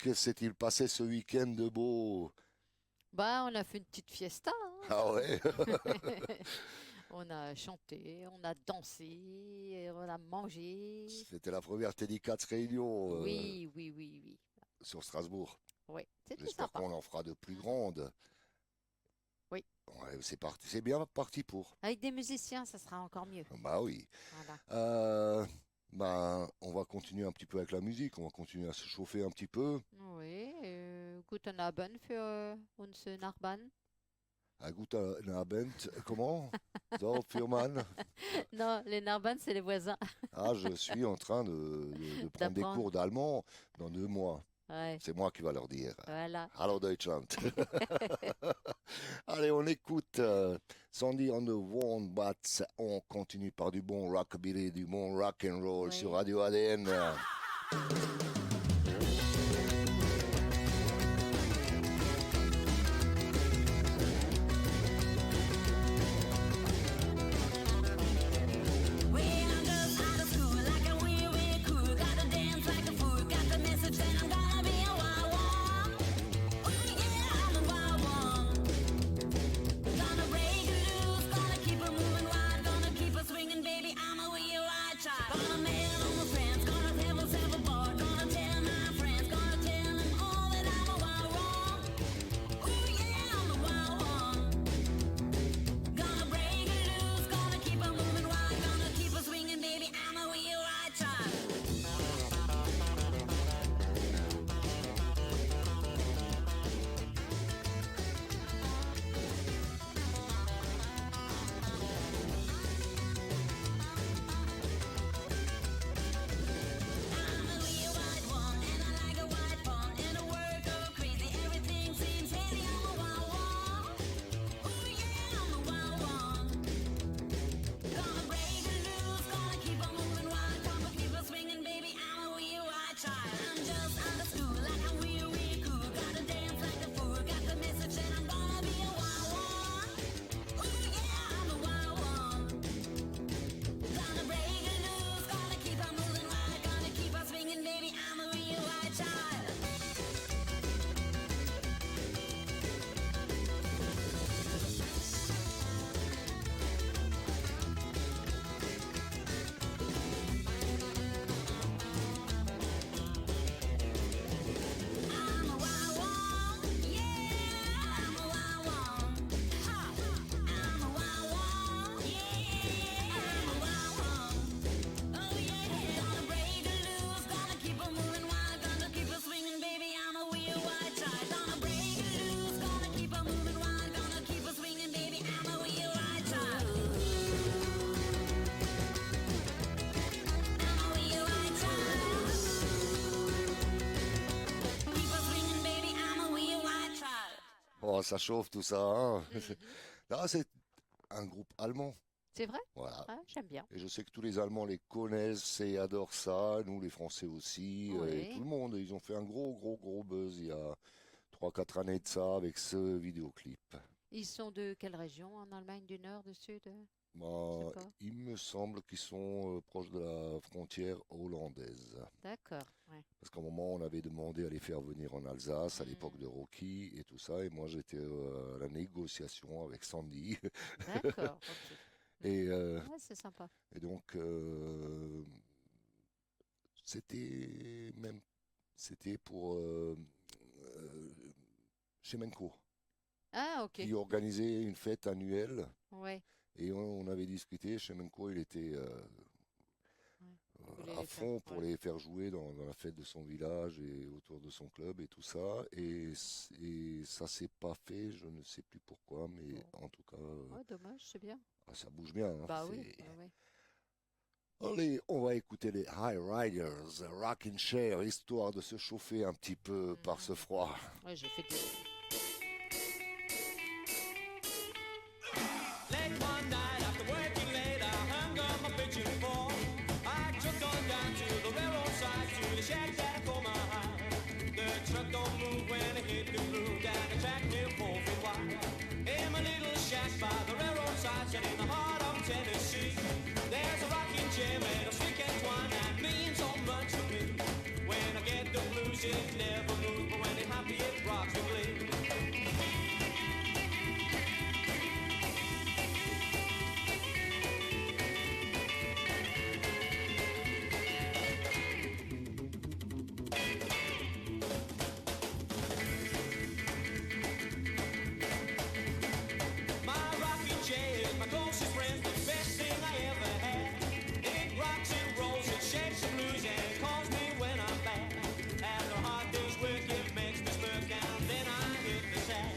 que s'est-il passé ce week-end de beau? Bah, on a fait une petite fiesta, Ah ouais? hein. On a chanté, on a dansé, et on a mangé. C'était la première Teddy 4 réunion Oui, oui, oui, oui. sur Strasbourg. Oui, c'était J'espère sympa. qu'on en fera de plus grandes. Oui. Ouais, c'est parti, c'est bien parti pour. Avec des musiciens, ça sera encore mieux. Bah oui. Voilà. Euh, ben, on va continuer un petit peu avec la musique, on va continuer à se chauffer un petit peu. Oui, guten Abend für uns Nachbarn. À guten Abend, comment? So, Firman? Non, les Narbonne, c'est les voisins. Ah, je suis en train de prendre des D'apprendre. cours d'allemand dans 2 mois. Ouais, C'est moi qui va leur dire. voilà. Hallo Deutschland. Allez, on écoute Sandy on the Wombats. On continue par du bon rockabilly, du bon rock and roll sur Oui. Radio ADN. When I'm just out of school, like a wee wee cool, gotta dance like a fool, got the message that I'm gonna be a wild one. Ooh yeah, I'm a wild one. Gonna break it loose, gonna keep it moving wild, gonna keep it swinging, baby. I'm a wee wild child. Gonna mail all my friends, gonna have myself a ball, gonna tell my friends, gonna tell them all that I'm a wild one. Ooh yeah, I'm a wild one. Gonna break it loose, gonna keep on moving wild, gonna keep on swinging, baby. I'm a wee wild child. I'm a wee wild one, and I like a wild fun, and the world go crazy. Everything seems heady. I'm a wild one. Ooh yeah, I'm a wild one. Gonna break it loose, gonna keep on moving wild, gonna keep on swinging, baby. I'm a wee wild child. I'm just out of school, like a wee wee cool. Gotta dance like a fool, got the message that I'm gonna be a wild one. Ooh yeah, I'm a wild one. Gonna break it loose, gonna keep on moving wild, gonna keep on swinging, baby. I'm a wee wild child. I'm a wild one, yeah. I'm a wild one, ha. I'm a wild one, yeah. I'm a wild one, oh yeah. Gonna break it loose, gonna keep on moving wild, gonna keep on swinging, baby. I'm a wild wild child. Gonna break it loose, gonna keep on moving wild, gonna keep on swinging, baby. I'm a wild wild child. I'm a wild wild child. Keep on swinging, baby. I'm a wild wild child. Oh, ça chauffe tout ça, hein? Mhm. Là, c'est un groupe allemand. C'est vrai? Voilà. Ah, j'aime bien. Et je sais que tous les Allemands les connaissent et adorent ça. Nous, les Français aussi. Et tout Oui. le monde. Ils ont fait un gros, gros, gros buzz il y a 3, 4 années de ça avec ce vidéoclip. Ils sont de quelle région? En Allemagne du Nord, du Sud? Je sais Bah, pas. il me semble qu'ils sont proches de la frontière hollandaise. D'accord, ouais. Parce qu'à un moment, on avait demandé à les faire venir en Alsace à l'époque de Hmm. Rocky et tout ça. Et moi, j'étais à la négociation avec Sandy. D'accord, ok. Hmm. Et, Ouais, c'est sympa. et donc, c'était même, c'était pour euh, chez Menko, Ah, ok. qui organisait une fête annuelle. Ouais, Et on avait discuté. Chez Menko, il était ouais. Vous voulez à les faire? fond pour Ouais. les faire jouer dans la fête de son village et autour de son club et tout ça. Et ça s'est pas fait, je ne sais plus pourquoi, mais Bon. en tout cas, Ouais, dommage, c'est bien. ça bouge bien, hein. Bah oui, ouais, ouais. Allez, on va écouter les High Riders, Rockin' Chair, histoire de se chauffer un petit peu par ce Hmm. froid. Ouais, j'ai fait du... Late one night after working late, I hung up my picture for. I trucked on down to the railroad side to the shack that I call my home. The truck don't move when it hit the groove down the track near 4 feet wide. In my little shack by the railroad side, set in the heart of Tennessee, there's a rocking chair made of stick and twine that means so much to me. When I get the blues, it never moves. closest friends, the best thing I ever had. It rocks and rolls, it shakes and blues, and it calls me when I'm bad. After a hard day's work, it makes me smirk, and then I hit the sack.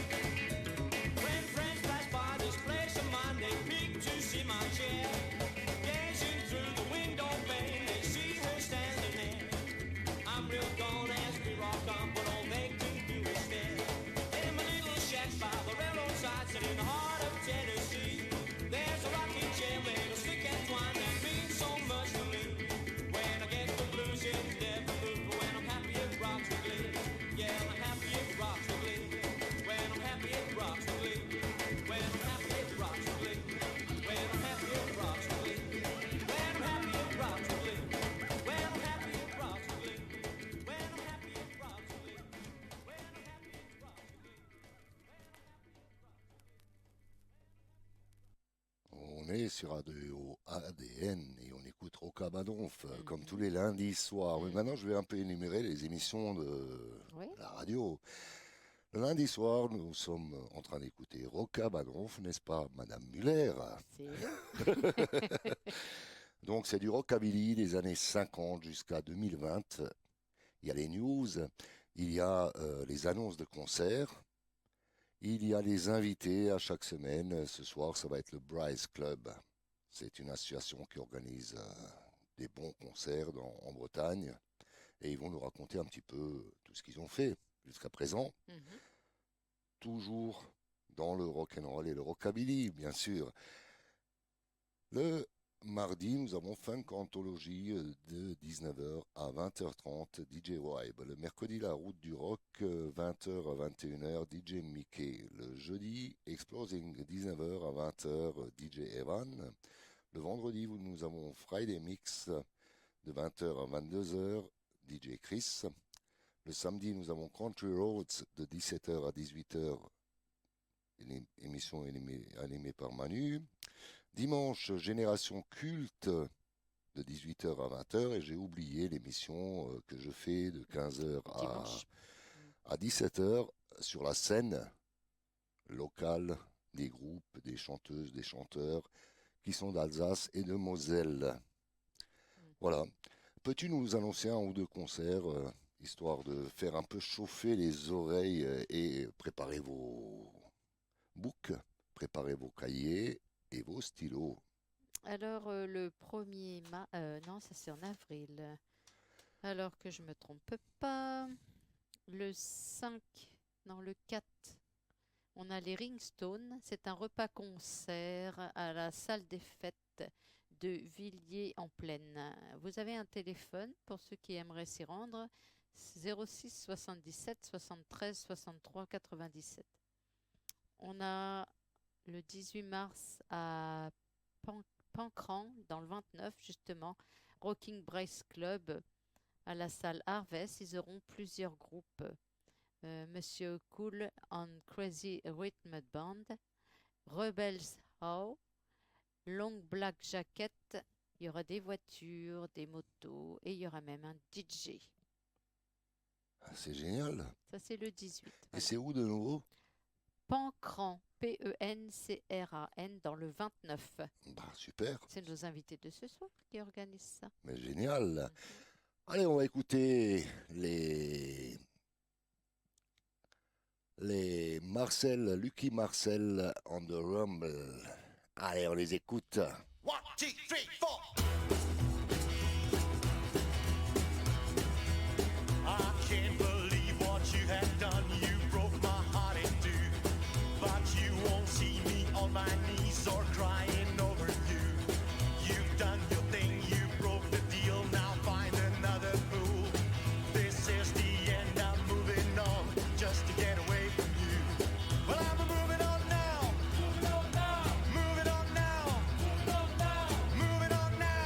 When friends pass by this place of mine, they peek to see my chair. Gazing through the window pane, they see her standing there. I'm real gone as we rock on, but all they can do is stare. In my little shack by the railroad side, set in the heart of Tennessee, there's a rocking chair made of stick and twine that means so much to me. When I get the blues, it's never blue, but when I'm happy, it rocks with glee. Yeah, I'm happy, it rocks with glee. When I'm happy, it rocks with glee. When I'm happy, it rocks with glee. When I'm happy, it rocks with glee. When I'm happy, it rocks with glee. When I'm happy, it rocks with glee. When I'm happy, it rocks with glee. When I'm happy, it rocks with glee. On est sur Radio ADN et on écoute Rocabadonf comme tous les lundis soirs. Mais maintenant, je vais un peu énumérer les émissions de Oui. la radio. Le lundi soir, nous sommes en train d'écouter Rocabadonf, n'est-ce pas, Madame Muller? C'est nous. Donc, c'est du rockabilly des années 50 jusqu'à 2020. Il y a les news, il y a les annonces de concerts, il y a les invités à chaque semaine. Ce soir, ça va être le Bryce Club. C'est une association qui organise des bons concerts en Bretagne. Et ils vont nous raconter un petit peu tout ce qu'ils ont fait jusqu'à présent. Mhm. Toujours dans le rock'n'roll et le rockabilly, bien sûr. Le mardi, nous avons Funk Anthologie de 19h à 20h30, DJ Vibe. Le mercredi, La Route du Rock, 20h à 21h, DJ Mickey. Le jeudi, Explosing, 19h à 20h, DJ Evan. Le vendredi, nous avons Friday Mix, de 20h à 22h, DJ Chris. Le samedi, nous avons Country Roads, de 17h à 18h, une émission animée par Manu. Dimanche, Génération Culte, de 18h à 20h. Et j'ai oublié l'émission que je fais de 15h Dimanche. à 17h sur la scène locale des groupes, des chanteuses, des chanteurs qui sont d'Alsace et de Moselle. Voilà. Peux-tu nous annoncer un ou deux concerts, histoire de faire un peu chauffer les oreilles et préparer vos books, préparer vos cahiers et vos stylos? Alors, le 1er mars, non, ça c'est en avril. Alors que je me trompe pas, le 5, non, le 4, on a les Ringstones. C'est un repas-concert à la salle des fêtes de Villiers-en-Plaine. Vous avez un téléphone pour ceux qui aimeraient s'y rendre, 06 77 73 63 97. On a le 18 mars à Pancran, dans le 29 justement, Rocking Brace Club à la salle Harvest. Ils auront plusieurs groupes. Monsieur Cool and Crazy Rhythm Band, Rebels How, Long Black Jacket. Il y aura des voitures, des motos et il y aura même un DJ. Ah, c'est génial. Ça, c'est le 18. Et Voilà. c'est où de nouveau? Pancran, Pencran, dans le 29. Bah, super, C'est nos invités de ce soir qui organisent ça. mais génial. Allez, on va écouter les Lucky Marcel on the Rumble. Allez, on les écoute. 1, 2, 3, 4. I can't believe what you have done. You broke my heart in two. But you won't see me on my knees or crying over you. You've done your thing, you broke the deal. Now find another fool. This is the end, I'm moving on just to get away from you. Well, I'm moving on now. Moving on now. Moving on now. Moving on now.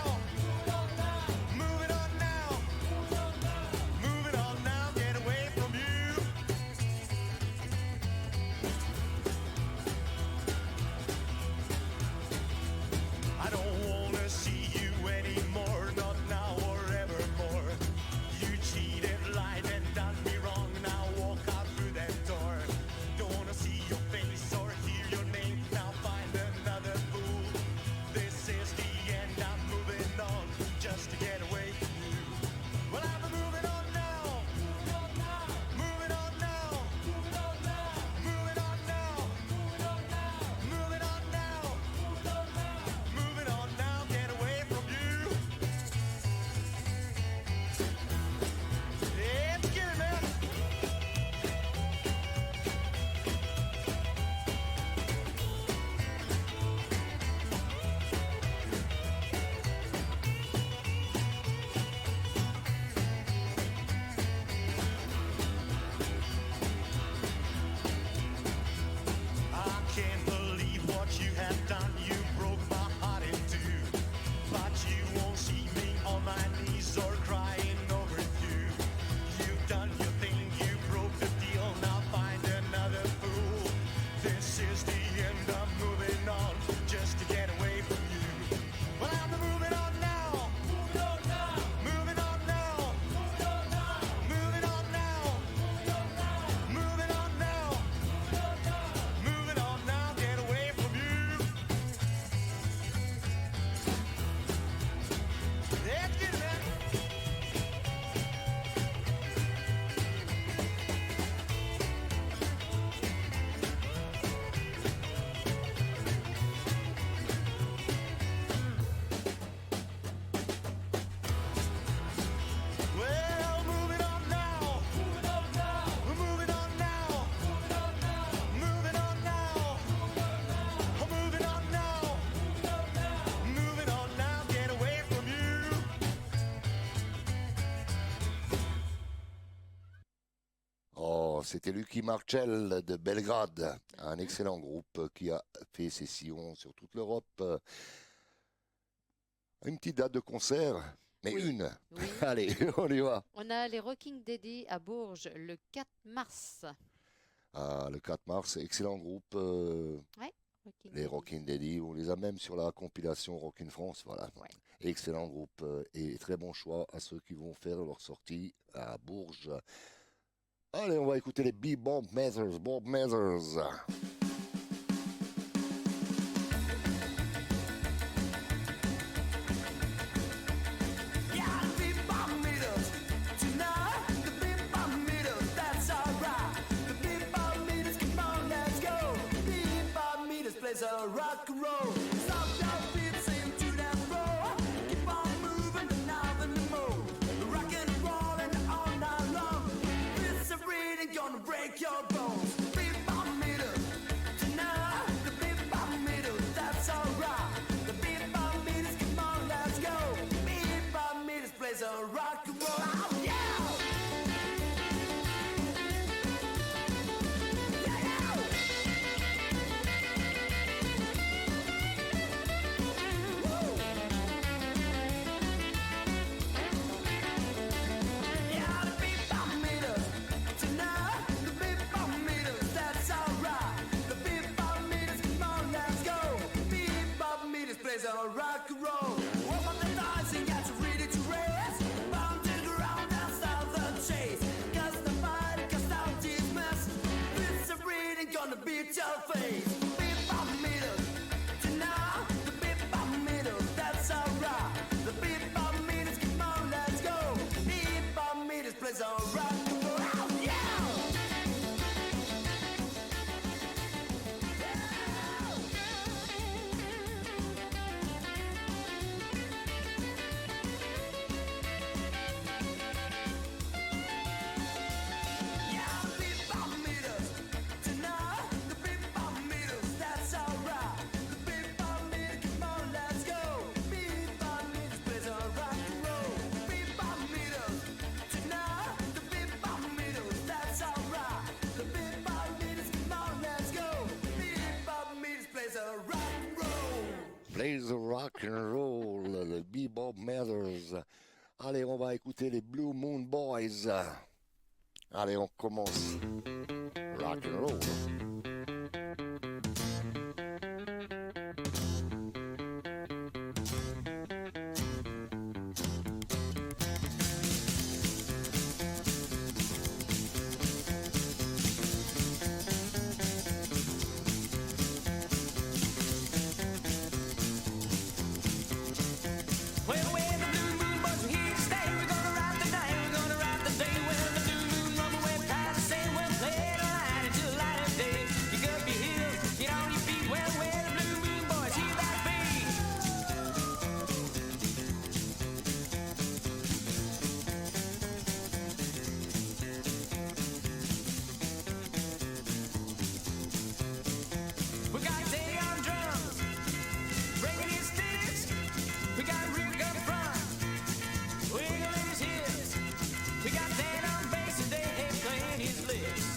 Oh, c'était Lucky Marcel de Belgrade, un excellent groupe qui a fait ses sillons sur toute l'Europe. Une petite date de concert, mais Oui. une. Oui. Allez, on y va. On a les Rocking Daddy à Bourges le 4 mars. Ah, le 4 mars, excellent groupe. Rocking Les Daddy. Rockin' Daddy, on les a même sur la compilation Rockin' France, voilà. Ouais. Excellent groupe et très bon choix à ceux qui vont faire leur sortie à Bourges. Allez, on va écouter les Bob Mathers, Bob Mathers. Yeah, the big bomb meters tonight. The big bomb meters, that's alright. The big bomb meters, come on, let's go. Big bomb meters plays a rock and roll. Stop your feet, sing to that roll. Keep on moving, the now and the more. Rockin' and rollin' all night long. This is really gonna break your bones. Big bomb meters tonight. The big bomb meters, that's alright. The big bomb meters, come on, let's go. Big bomb meters plays a rock and roll. Oh, yeah! Yeah, the big bomb meters tonight. The big bomb meters, that's alright. The big bomb meters, come on, let's go. Big bomb meters plays a rock and roll. Warm up the dice and get ready to race. Bound to the ground and start the chase. 'Cause the fight, 'cause down this mess. This is really gonna beat your face. Big bomb meters tonight. The big bomb meters, that's alright. The big bomb meters, come on, let's go. Big bomb meters plays a rock and roll. Oh, yeah! Yeah, the big bomb meters tonight. The big bomb meters, that's alright. The big bomb meters, come on, let's go. Big bomb meters plays a rock and roll. Big bomb meters tonight. The big bomb meters, that's alright. The big bomb meters, come on, let's go. Big bomb meters plays a rock and roll. Plays the rock and roll, le Bob Mathers. Allez, on va écouter les Blue Moon Boys. Allez, on commence. Rock and roll. Well, when the blue moon boys are here to stay, we're gonna ride the night, we're gonna ride the day. When the blue moon rumble, we're tired of saying we'll play it all night until the light of day. You gotta be healed, get on your feet. Well, when the blue moon boys hear that beat. We got Day on drums, bringing his sticks. We got Rick up front, wiggling his hips. We got Dan on bass and Dave playing his lips.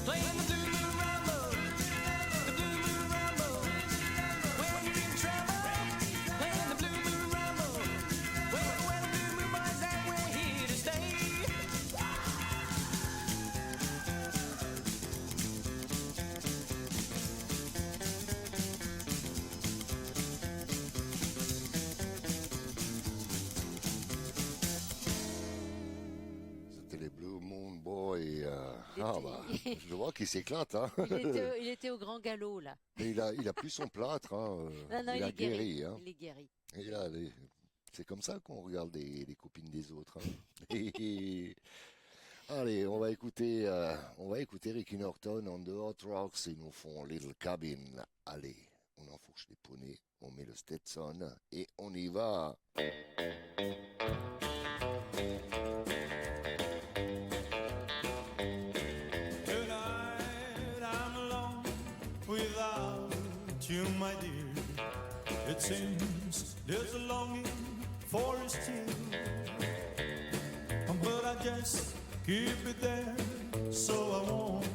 Playing the blue moon rumble, the blue moon rumble. When you're in trouble, playing the blue moon rumble. When the blue moon boys that we're here to stay. C'était les Blue Moon Boys. Il Ah était- bah, je vois qu'il s'éclate. Hein. Il était au grand galop, là. Mais il a plus son plâtre. Hein. Non, il il a est guéri. Hein. Il est guéri. Et là, c'est comme ça qu'on regarde les copines des autres. Hein. Et- Allez, on va écouter Ricky Norton on the Hot Rocks. Ils nous font Little Cabin. Allez, on enfourche les poneys, on met le Stetson et on y va. Tonight I'm alone without you, my dear. It seems there's a longing for you still, but I just keep it there so I won't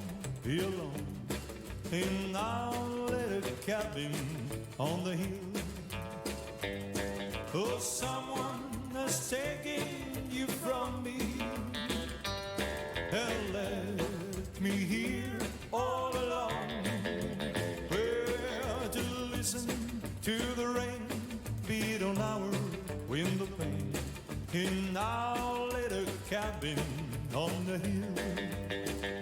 be alone in our little cabin on the hill. Oh, someone has taken you from me and left me here all alone. Where to listen to the rain beat on our window pane in our little cabin on the hill.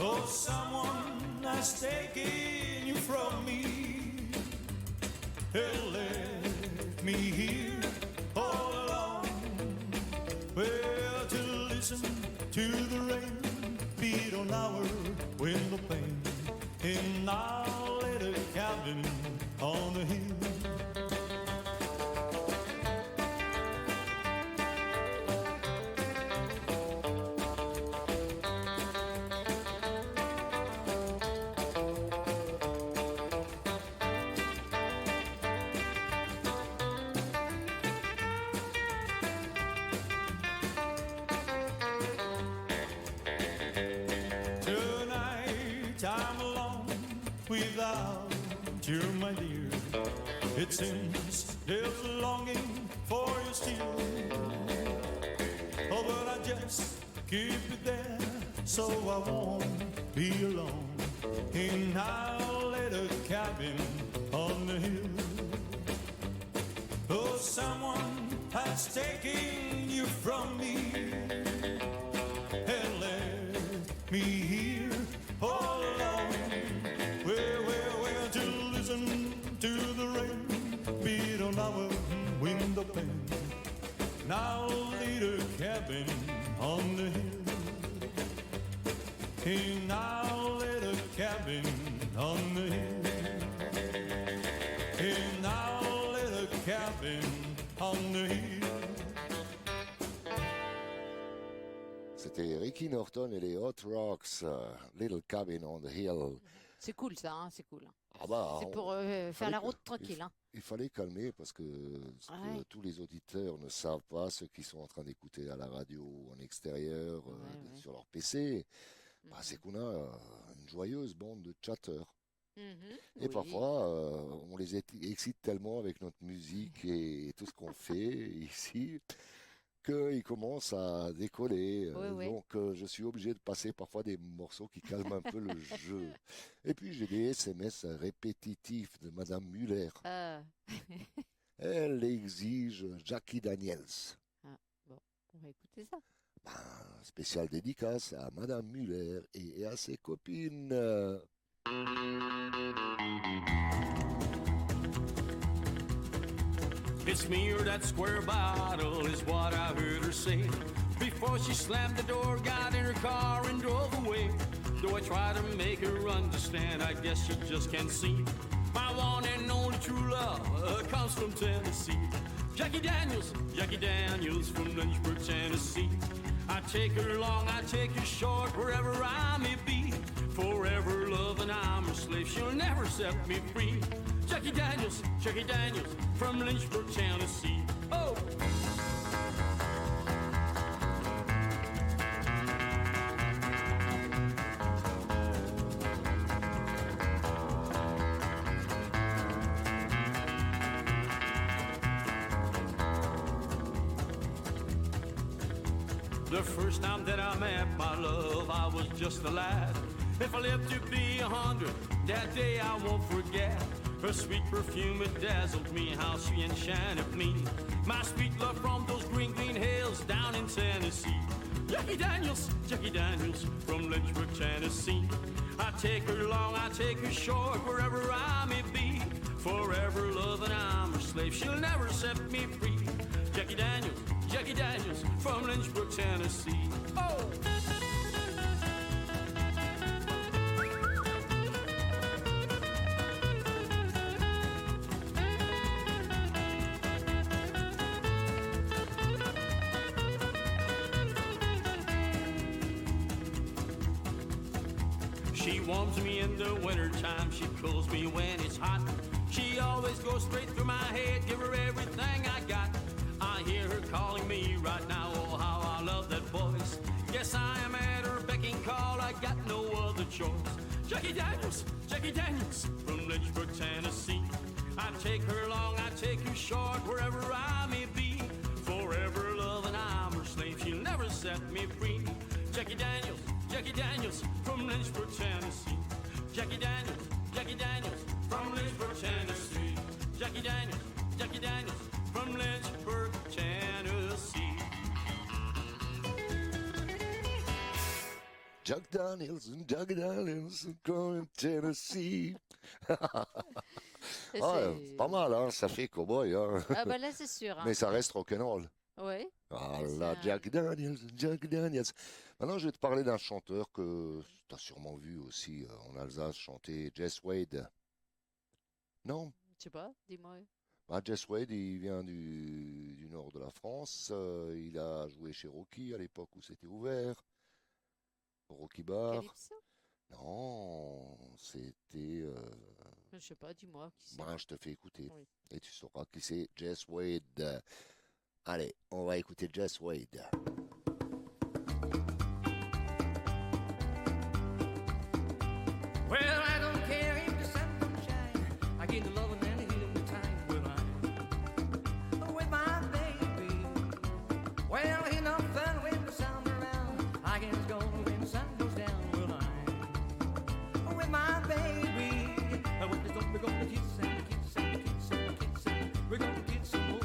Oh, someone has taken you from me and left me here all alone. Well, to listen to the rain beat on our window pane in our little cabin on the hill. Tonight I'm alone without you, my dear. It seems there's a longing for you still. Oh, but I just keep it there so I won't be alone in our little cabin on the hill. Oh, someone has taken you from me and left me here all alone. Where to listen to the rain beat on our window pane. Now little cabin on the hill. In our little cabin on the hill. In our little cabin on the hill. C'était Ricky Norton et les Hot Rocks, Little Cabin on the Hill. C'est cool ça, hein, c'est cool. Ah bah, C'est pour faire fallait la que- route tranquille. Hein. il fallait calmer parce que ce que Ouais. tous les auditeurs ne savent pas, ceux qui sont en train d'écouter à la radio ou en extérieur, Ouais. sur leur PC, bah, Mhm. c'est qu'on a une joyeuse bande de chatteurs. Mhm, Et oui. parfois, on les excite tellement avec notre musique et tout ce qu'on fait ici qu'ils commencent à décoller. Ouais, ouais. Donc, je suis obligé de passer parfois des morceaux qui calment un peu le jeu. Et puis, j'ai des SMS répétitifs de Madame Muller. Ah, Elle exige Jackie Daniels. on va écouter ça. Ben, spécial dédicace à Madame Muller et à ses copines. It's me or that square bottle is what I heard her say before she slammed the door, got in her car and drove away. Though I try to make her understand, I guess she just can't see. My one and only true love comes from Tennessee. Jackie Daniels from Lynchburg, Tennessee. I take her long, I take her short, wherever I may be. Forever loving, I'm her slave, she'll never set me free. Jackie Daniels from Lynchburg, Tennessee. Oh! The first time that I met my love, I was just a lad. If I lived to be 100, that day I won't forget. Her sweet perfume, it dazzled me, how she enchanted me. My sweet love from those green, green hills down in Tennessee. Jackie Daniels, from Lynchburg, Tennessee. I take her long, I take her short, wherever I may be. Forever loving, I'm her slave, she'll never set me free. Jackie Daniels, from Lynchburg, Tennessee. Oh! She warms me in the wintertime, she cools me when it's hot. She always goes straight through my head, give her everything I got. I hear her calling me right now, oh how I love that voice. Yes, I am at her beck and call, I got no other choice. Jackie Daniels, from Lynchburg, Tennessee. I take her long, I take her short, wherever I may be. Forever loving, I'm her slave, she'll never set me free. Jackie Daniels, from Lynchburg, Tennessee. Jackie Daniels, from Lynchburg, Tennessee. Jackie Daniels, from Lynchburg, Tennessee. Jack Daniels, from Tennessee. Et Ah, c'est- pas mal, hein, ça fait cowboy. Hein. Ah bah là, c'est sûr. Hein. Mais ça reste rock'n'roll. Ouais. Ah C'est là, un- Jack Daniels. Maintenant, je vais te parler d'un chanteur que tu as sûrement vu aussi en Alsace chanter, Jess Wade. Non? Je sais pas, dis-moi. Ah, Jess Wade, il vient du nord de la France. Il a joué chez Rocky à l'époque où c'était ouvert. Au Rocky Bar. Calypso? Non, c'était. Je sais pas, dis-moi. Qui c'est? Ben, je te fais écouter. Oui. Et tu sauras qui c'est, Jess Wade. Allez, on va écouter Jess Wade. Well, I don't care if the sun don't shine. I get the loving and the healing time when I'm with my baby. Well, ain't no fun when the sun around. I guess go when the sun goes down when I'm with my baby. We're gonna kiss and kiss and kiss and kiss and we're gonna kiss some more.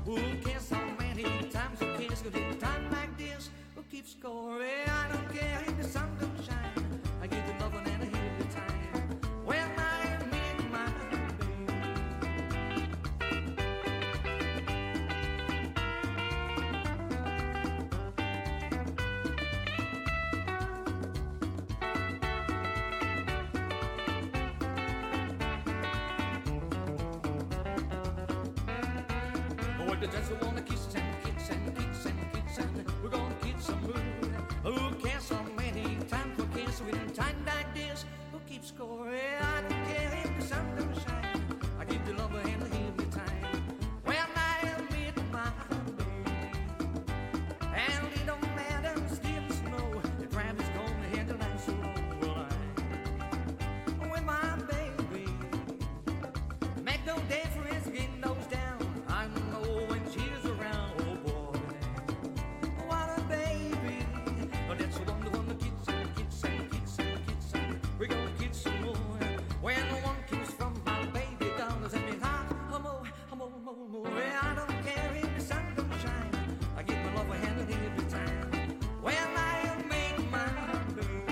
We'll kiss so many times we kiss, 'cause in a time like this, we'll keep score. Well, I don't care if the sun don't shine. I give the loving and the healing time when I meet my baby. Oh, the just wanna kiss and kiss and kiss and kiss and we're gonna kiss some more. Who cares so many times we kiss within time like this? Who keeps score? I don't care if the sun don't shine. I give the lover and the healing time when I meet my baby. And it don't matter if still snow. The traffic's gonna handle that so well I'm with my baby. Make no difference, get those down. I know when she's around, oh boy. What a baby. But that's the one, the kids and kids and kids and kids and we're gonna kids some more. When one kiss from my baby down, does it mean more. Well, I don't care if the sun don't shine. I give my love a hand and every time. When I make my baby.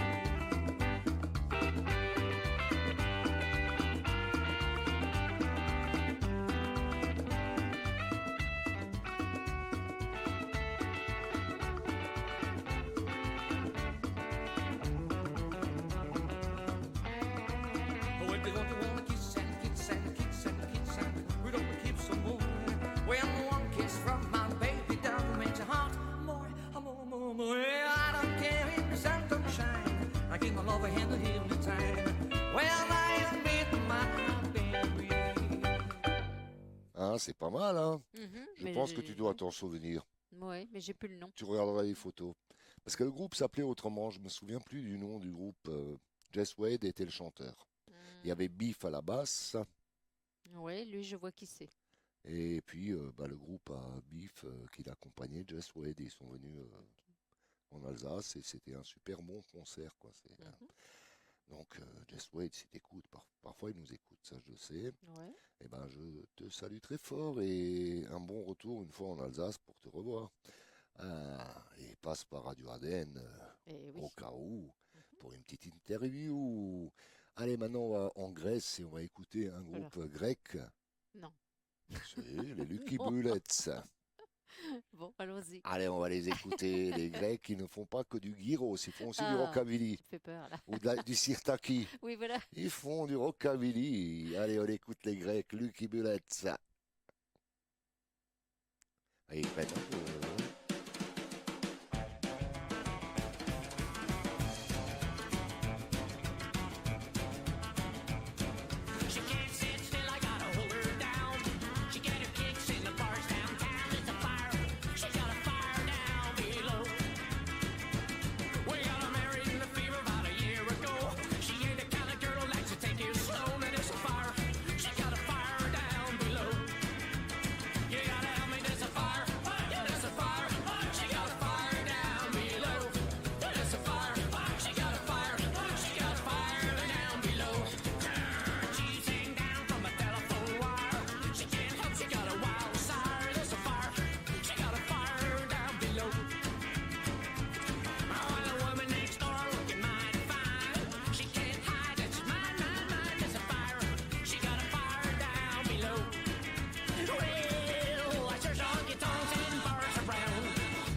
Oh, if they wanna kiss and kiss and kiss and kiss and we're gonna keep some more. When one kiss from my baby down makes your heart more. Well, I don't care if the sun don't shine. I give my love a hand and heal the time. Well, I meet my baby. Ah, c'est pas mal, hein? Mhm, Je mais pense que j'ai- tu dois t'en souvenir. Ouais, mais j'ai plus le nom. Tu regarderas les photos. Parce que le groupe s'appelait autrement, je me souviens plus du nom du groupe. Jess Wade était le chanteur. Il y avait Beef à la basse, Ouais, lui, je vois qui c'est. et puis le groupe à Beef qui l'accompagnait, Jess Wade, ils sont venus en Alsace et c'était un super bon concert, quoi. Mhm. Donc, Jess Wade, si t'écoutes, parfois il nous écoute, ça je le sais. Ouais. Eh ben, je te salue très fort et un bon retour une fois en Alsace pour te revoir. Et passe par Radio ADN Et oui. au cas où pour une petite interview. Allez, maintenant on va en Grèce et on va écouter un groupe grec. Non. C'est les Lucky Bon. Bullets. Bon, allons-y. Allez, on va les écouter. Les Grecs, ils ne font pas que du gyros, ils font aussi du Ah. rockabilly Tu fais peur là. ou du sirtaki. Oui, voilà. Ils font du rockabilly. Allez, on écoute les Grecs, Lucky Bullets. Et ils prennent un peu, She can't sit still, I gotta hold her down. She get her kicks in the bars downtown. It's a fire, she got a fire down below. We got her married in the fever about a year ago. She ain't the kind of girl that likes to take it slow. And it's a fire, she got a fire down below. You gotta help me, there's a fire, yeah, there's a fire. She got a fire down below. There's a fire, she got a fire, she got a fire down below. She's hanging down from a telephone wire. She can't help, she got a wild sire. There's a fire, she got a fire down below. Oh, and the woman next door looking mighty fine. She can't hide it, she's mine, mine, mine. There's a fire, she got a fire down below. Well, I searched all your tongues and bars around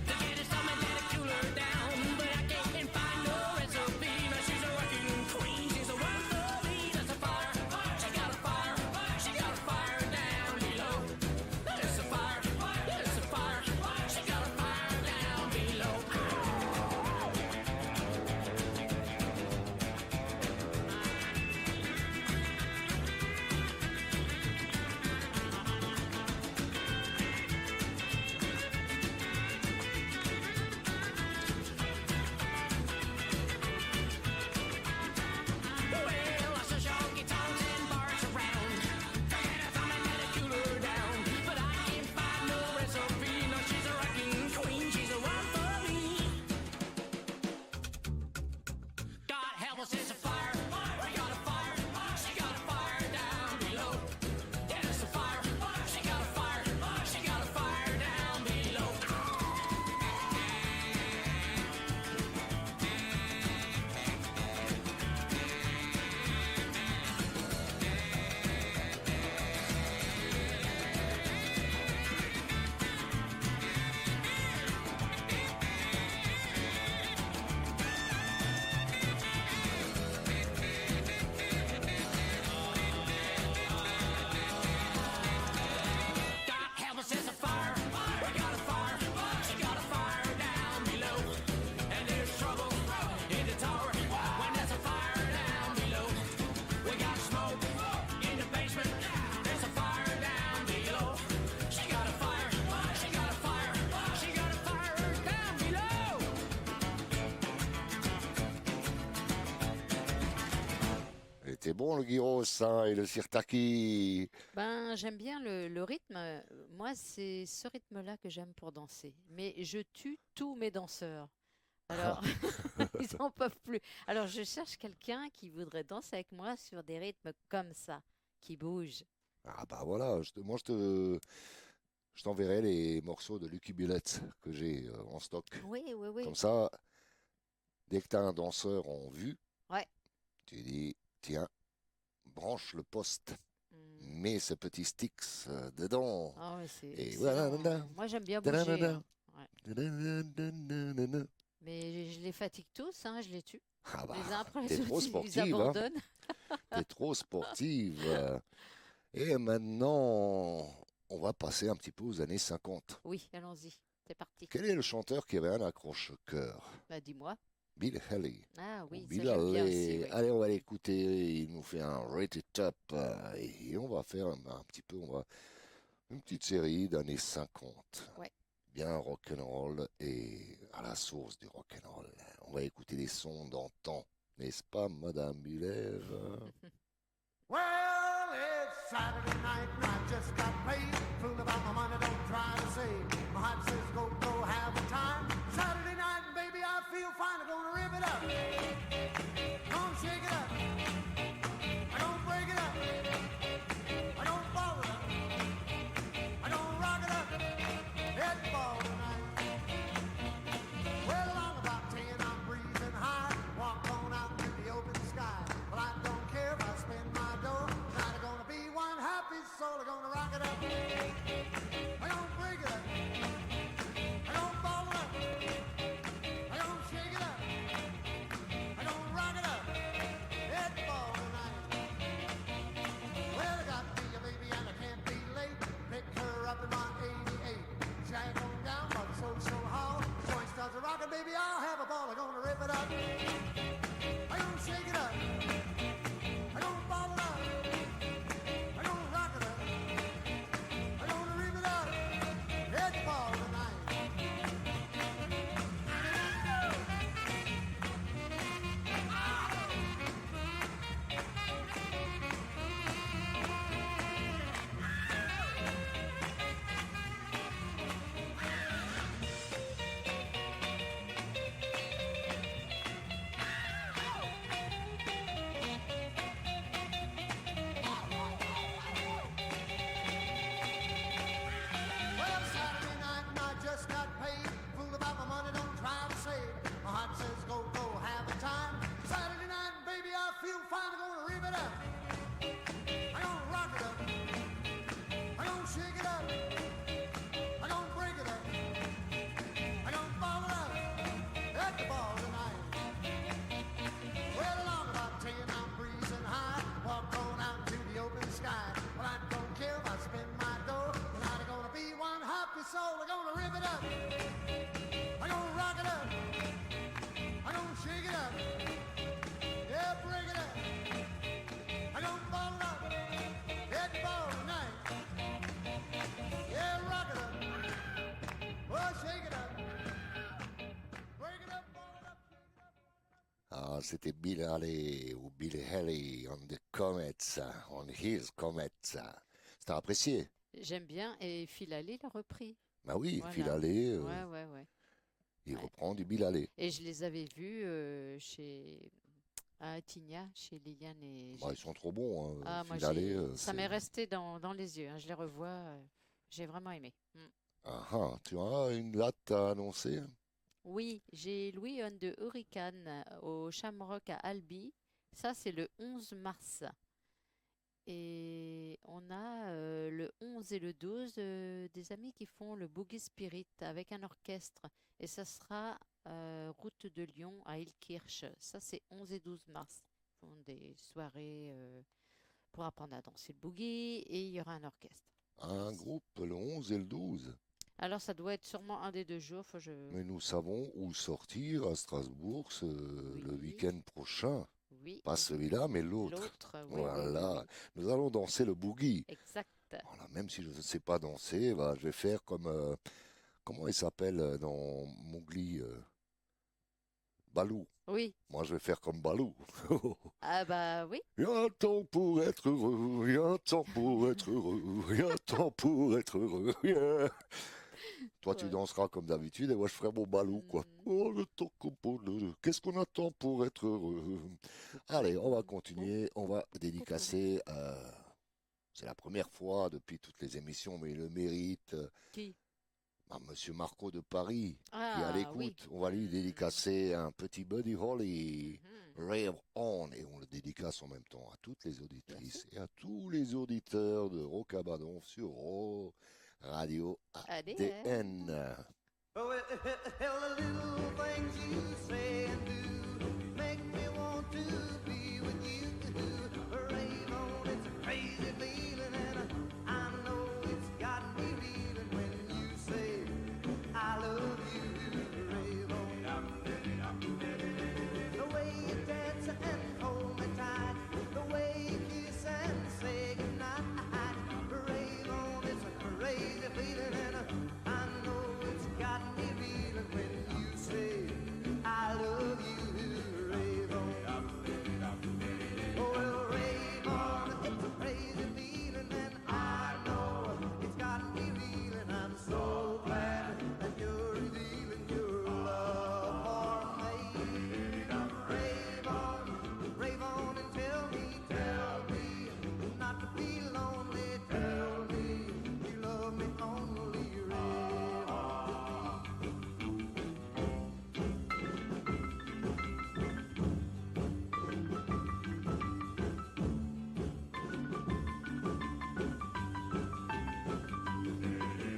to get her something that'll cool her down, but I can't find no recipe. Now she's a working queen, she's a one for me. There's a fire, she got a fire, she got a fire down below. There's a fire, there's a fire, she got a fire down below. Well, I searched honky tonks and bars around to get her something that'll cool her down, but I can't find no recipe. No, she's a wrecking queen, she's a one for me. God help us, there's a fire. We got a fire. She got a fire down below. Yeah, there's a fire. She got a fire. She got a fire down below. God help us, there's a fire. We got a fire. She got a fire down below. And there's trouble in the tower when there's a fire down below. We got smoke in the basement. There's a fire down below. She got a fire. She got a fire. She got a fire down below. C'était bon le gyros hein, et le sirtaki. Ben, j'aime bien le rythme. Moi, c'est ce rythme-là que j'aime pour danser. Mais je tue tous mes danseurs. Alors, ils n'en peuvent plus. Alors, je cherche quelqu'un qui voudrait danser avec moi sur des rythmes comme ça, qui bougent. Ah bah voilà, je t'enverrai les morceaux de Lucky Bullets que j'ai en stock. Oui, oui, oui. Comme ça, dès que tu as un danseur en vue, Ouais. tu dis, tiens, branche le poste, Hmm. mets ce petit sticks dedans. Ah ouais, c'est Et excellent. voilà. Moi, j'aime bien bouger. Da-da-da-da. Hein. Ouais. Da-da-da-da-da-da. Mais je les fatigue tous, hein, je les tue. Ah bah, Les uns après t'es les trop autres, ils sportive, hein. abandonnent. T'es trop sportive. Et maintenant, on va passer un petit peu aux années 50. Oui, allons-y. C'est parti. Quel est le chanteur qui avait un accroche-cœur? Bah, dis-moi. Bill Haley. Ah Ou oui, ça Bill j'aime bien aussi. Haley. Oui. Allez, on va l'écouter. Il nous fait un Rate It Up. Et on va faire un petit peu, une petite série d'années 50. Ouais. Bien rock'n'roll et à la source du rock'n'roll. On va écouter des sons d'antan. N'est-ce pas, Madame Muller? Well, it's Saturday night and I just got paid. Fool about my money, don't try to save. My heart says go, go, have a time. Saturday night, baby, I feel fine. I'm gonna rip it up. Come shake it up. Ah, c'était Bill Haley ou Bill Haley on the Comets, on his Comets. C'était apprécié. J'aime bien. Et Phil Haley l'a repris. Bah oui, Voilà. Phil Haley, Ouais. il Ouais. reprend du Bill Haley. Et je les avais vus à Attigna, chez Liliane et Bah, ils sont trop bons, hein. Ah, moi, Phil Haley, ça c'est... m'est resté dans les yeux, hein. Je les revois. J'ai vraiment aimé. Ah, ah, tu as une date à annoncer? Oui, j'ai Louis on the Hurricane au Shamrock à Albi. Ça, c'est le 11 mars. Et on a le 11 et le 12 des amis qui font le Boogie Spirit avec un orchestre. Et ça sera route de Lyon à Ilkirch. Ça, c'est 11 et 12 mars. Ils font des soirées pour apprendre à danser le boogie et il y aura un orchestre. Un groupe le 11 et le 12. Alors, ça doit être sûrement un des 2 jours. Mais nous savons où sortir à Strasbourg le Oui. week-end prochain. Oui, Pas celui-là, mais l'autre. l'autre. Oui, oui, Voilà. oui. Nous allons danser le boogie. Exact. Voilà, même si je ne sais pas danser, bah, je vais faire comme... comment il s'appelle dans Mowgli Balou. Oui. Moi, je vais faire comme Balou. Ah bah oui. Il y a un temps pour être heureux, il y a un temps pour être heureux, il y a un temps pour être heureux. Yeah. Toi, tu Ouais. danseras comme d'habitude et moi, je ferai mon Balou, quoi. Oh, le temps qu'est-ce qu'on attend pour être heureux? Allez, on va continuer, on va dédicacer. C'est la première fois depuis toutes les émissions, mais il le mérite. Qui? Monsieur Marco de Paris, qui est Ah à oui. l'écoute. On va lui dédicacer un petit Buddy Holly. Mhm. Rave On, et on le dédicace en même temps à toutes les auditrices et à tous les auditeurs de Rocabadon sur Radio ADN. ADN. Oh, well, the little things you say and do make me want to be with you. Rave on, it's a crazy feeling, and I know it's got me reeling when you say I love you. Rave on. The way you dance and hold me tight, the way you kiss and say goodnight. Rave on, it's a crazy feeling, and I know it's got me reeling when you say I love you. Rave on. Oh, well, rave on, it's a crazy feeling, and I know it's got me reeling. I'm so glad that you're revealing your love for me. Rave on and tell me not to be lonely. Tell me you love me only. Rave on.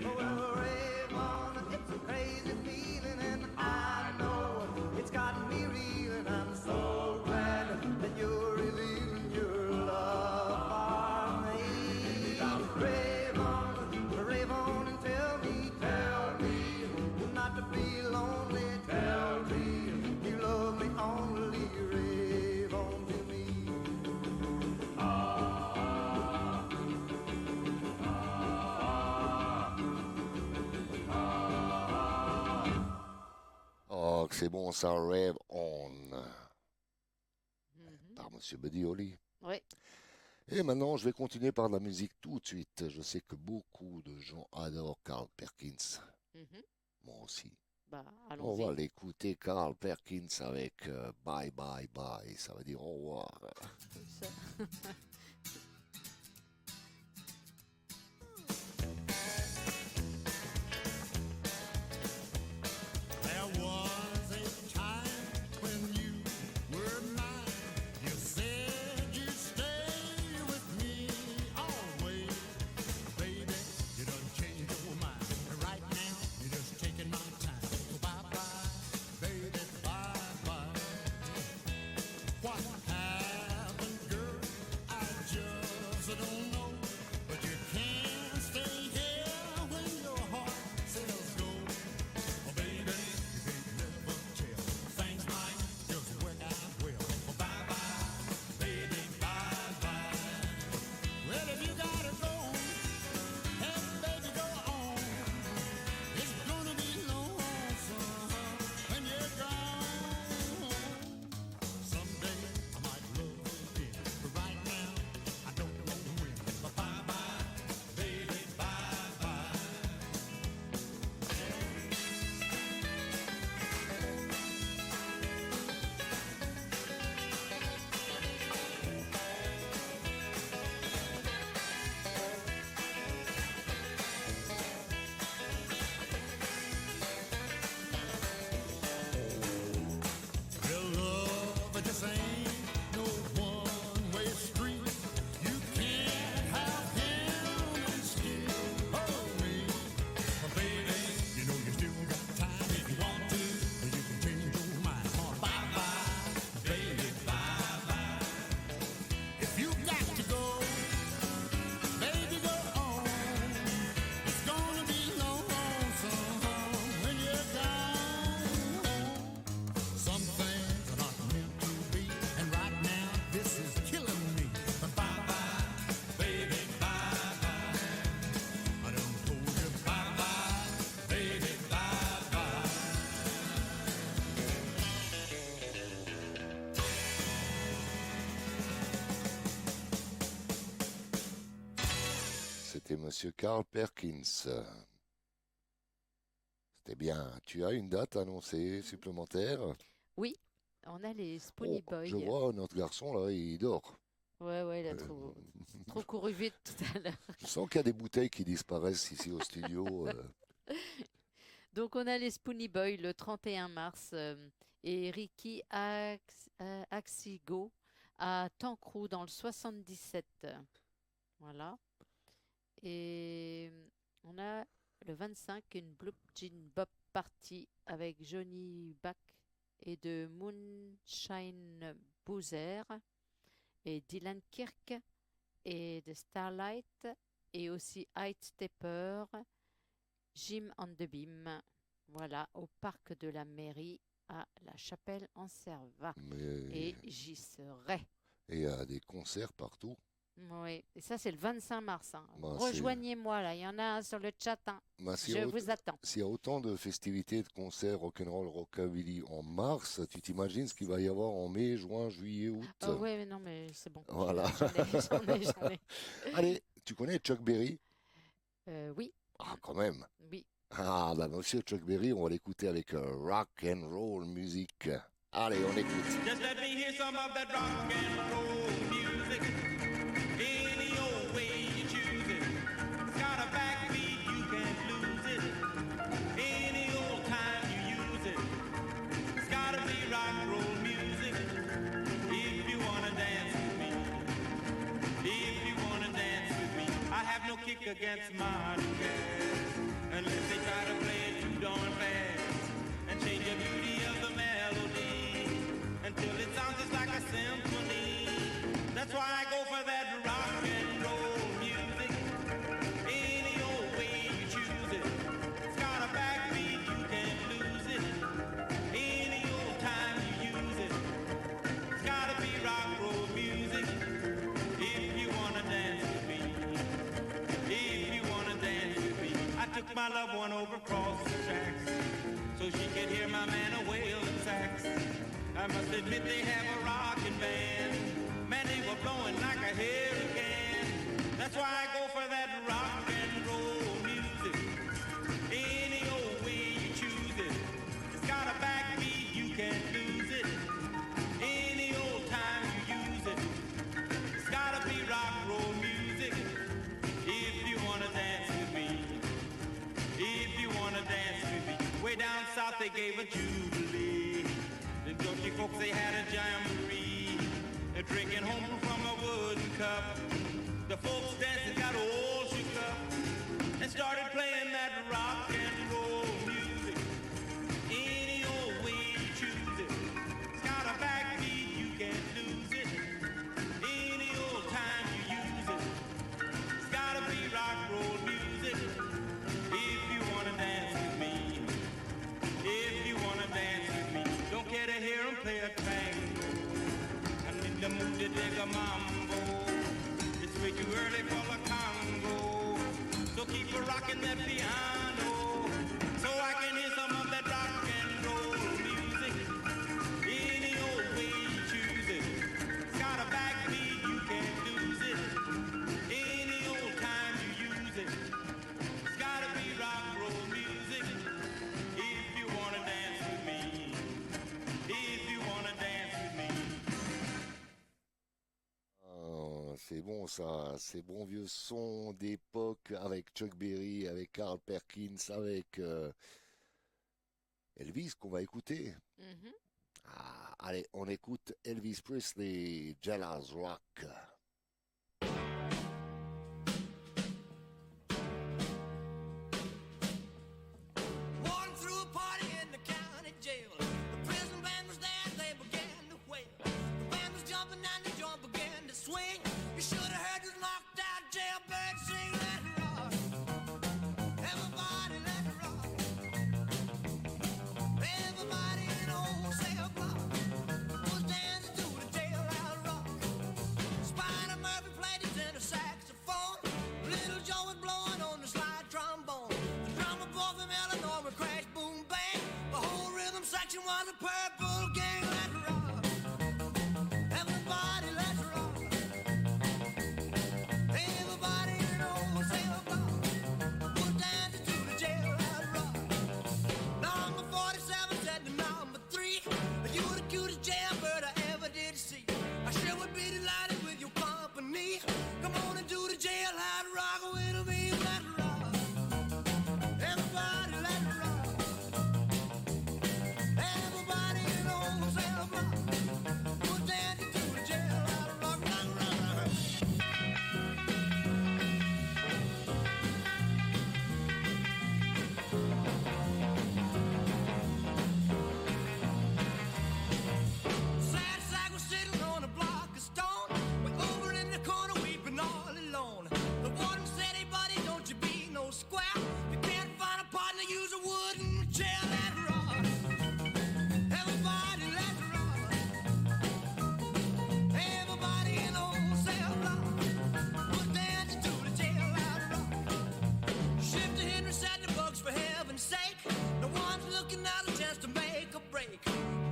Oh, well, rave on, it's a crazy feeling, and I know it's got me reeling. I'm so glad that you're revealing your love for me. Rave on and tell me not to be lonely. Tell me you love me only. Rave on to me. Oh, que c'est bon ça, Rave On, Mhm. par Monsieur Buddy Holly. Oui. Et maintenant, je vais continuer par de la musique tout de suite. Je sais que beaucoup de gens adorent Carl Perkins. Mhm. Moi aussi. Bah, On va allons-y. l'écouter, Carl Perkins, avec Bye Bye Bye. Ça veut dire au revoir. Ça- There was a time when you were mine. You said you'd stay with me always. Baby, you done changed your mind. And right now, you're just taking my time. So bye-bye, baby, bye-bye. What happened, girl? I c'était Monsieur Carl Perkins. C'était bien. Tu as une date annoncée supplémentaire? Oui, on a les Spoonie Oh, Boys. je vois notre garçon là, il dort. Ouais, il a Euh, trop couru vite tout à l'heure. Je sens qu'il y a des bouteilles qui disparaissent ici au studio. Donc, on a les Spoonie Boys le 31 mars et Ricky Axigo à Tancrou dans le 77. Voilà. Et on a le 25 une Blue Jean Bop Party avec Johnny Bach et de Moonshine Boozer et Dylan Kirk et de Starlight et aussi Hyde Stepper, Jim and the Beam. Voilà, au parc de la mairie à La Chapelle-en-Servat. Mais Et j'y serai. et il y a des concerts partout. Oui, et ça c'est le 25 mars. Hein. Bah, c'est- Rejoignez-moi là, il y en a un sur le chat. Hein. Bah, Je vous attends. s'il y a autant de festivités, de concerts rock'n'roll, rockabilly en mars, tu t'imagines ce qu'il va y avoir en mai, juin, juillet, août. Ah ouais, mais non, mais c'est bon. Voilà. J'en ai. Allez, tu connais Chuck Berry? Oui, Ah, quand même. oui. Ah, bah, monsieur Chuck Berry, on va l'écouter avec rock and roll musique. Allez, on écoute. Just let me hear some of that rock and roll music. Any old way you choose it. It's got a backbeat, you can't lose it. Any old time you use it. It's gotta be rock and roll music. If you wanna dance with me. If you wanna dance with me. I have no kick against modern jazz. Unless they try to play it too darn fast. And change the beauty of the melody. Until it sounds just like a symphony. That's why I go for that rock and roll music. Any old way you choose it. It's got a backbeat, you can't lose it. Any old time you use it. It's gotta be rock and roll music. If you wanna dance with me. If you wanna dance with me. I took my loved one over across the tracks. So she could hear my man a wailing sax. I must admit they have a rockin' band. Man, they were blowing like a hurricane. That's why I go for that rock and roll music. Any old way you choose it. It's got a backbeat, you can't lose it. Any old time you use it. It's gotta be rock and roll music. If you wanna dance with me. If you wanna dance with me. Way down south they gave a jubilee. The Georgia folks they had a jamboree. They're drinking home from a wooden cup. The folks dancing got all shook up and started playing that rock and roll music. Any old way you choose it. It's got a backbeat, you can't lose it. Any old time you use it. It's gotta be rock and roll music. If you wanna dance with me. If you wanna dance with me. Don't care to hear 'em play a tango. I'm in the mood to dig a mambo. It's way too early for the Congo. So keep a rocking that piano. So I can hear some of that rock and roll music. Any old way you choose it. It's got a backbeat, you can't lose it. Any old time you use it. It's gotta be rock and roll music. If you wanna dance with me. If you wanna dance with me. Ah, c'est bon ça, ces bons vieux sons d'époque avec Chuck Berry, avec Carl Perkins, avec Elvis qu'on va écouter. Mhm. Ah, allez, on écoute Elvis Presley, Jealous Rock. Walking through a party in the county jail. The prison band was there, they began to wail. The band was jumping and the joint began to swing. You should have heard this knocked out jailbird sing. Let it rock. Everybody let it rock. Everybody in the whole cell block was dancing to the jailhouse rock. Spider Murphy played his tenor saxophone. Little Joe was blowing on the slide trombone. The drummer boy from Illinois would crash, boom, bang. The whole rhythm section was a purple gang. Let's rock. Everybody, let's rock. Everybody in the whole cell go square. You can't find a partner, use a wooden chair. Let's rock. Everybody, let's rock. Everybody in old cell block was dancing to the jail out rock. Shifter Henry said the books for heaven's sake. No one's looking out a chance to make a break.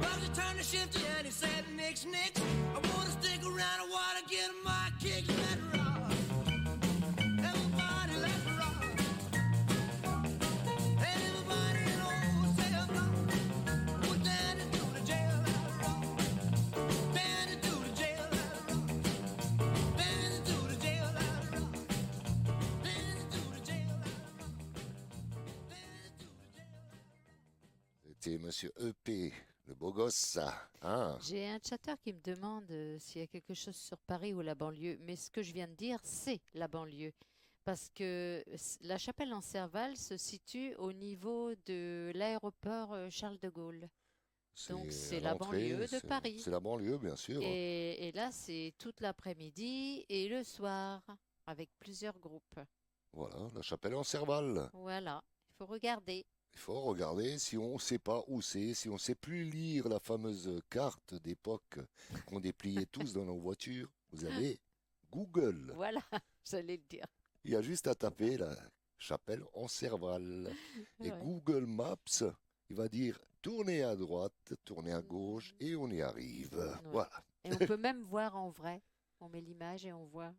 Bugsy turned to Shifter and he said, Nix, Nix, I wanna stick around, I wanna get my kick. Let's rock. Everybody, let's rock. Everybody in old cell block was dancing to the jail out rock. Dancing to the jail out rock. Dancing to the jail out rock. Dancing to the jail out rock. Dancing to the jail out rock. C'était Monsieur EP, le beau gosse, ça. Hein? J'ai un chatter qui me demande s'il y a quelque chose sur Paris ou la banlieue. Mais ce que je viens de dire, c'est la banlieue. Parce que la chapelle en Serval se situe au niveau de l'aéroport Charles de Gaulle. Donc, c'est à la l'entrée, banlieue de Paris. C'est la banlieue, bien sûr. Et là, c'est toute l'après-midi et le soir, avec plusieurs groupes. Voilà, la chapelle en Serval. Voilà, il faut regarder. Il faut regarder si on ne sait pas où c'est, si on ne sait plus lire la fameuse carte d'époque qu'on dépliait tous dans nos voitures. Vous avez Google. Voilà, j'allais le dire. Il y a juste à taper la chapelle en Serval. Et Ouais. Google Maps, il va dire tournez à droite, tournez à gauche et on y arrive. Voilà. Et on peut même voir en vrai. On met l'image et on voit.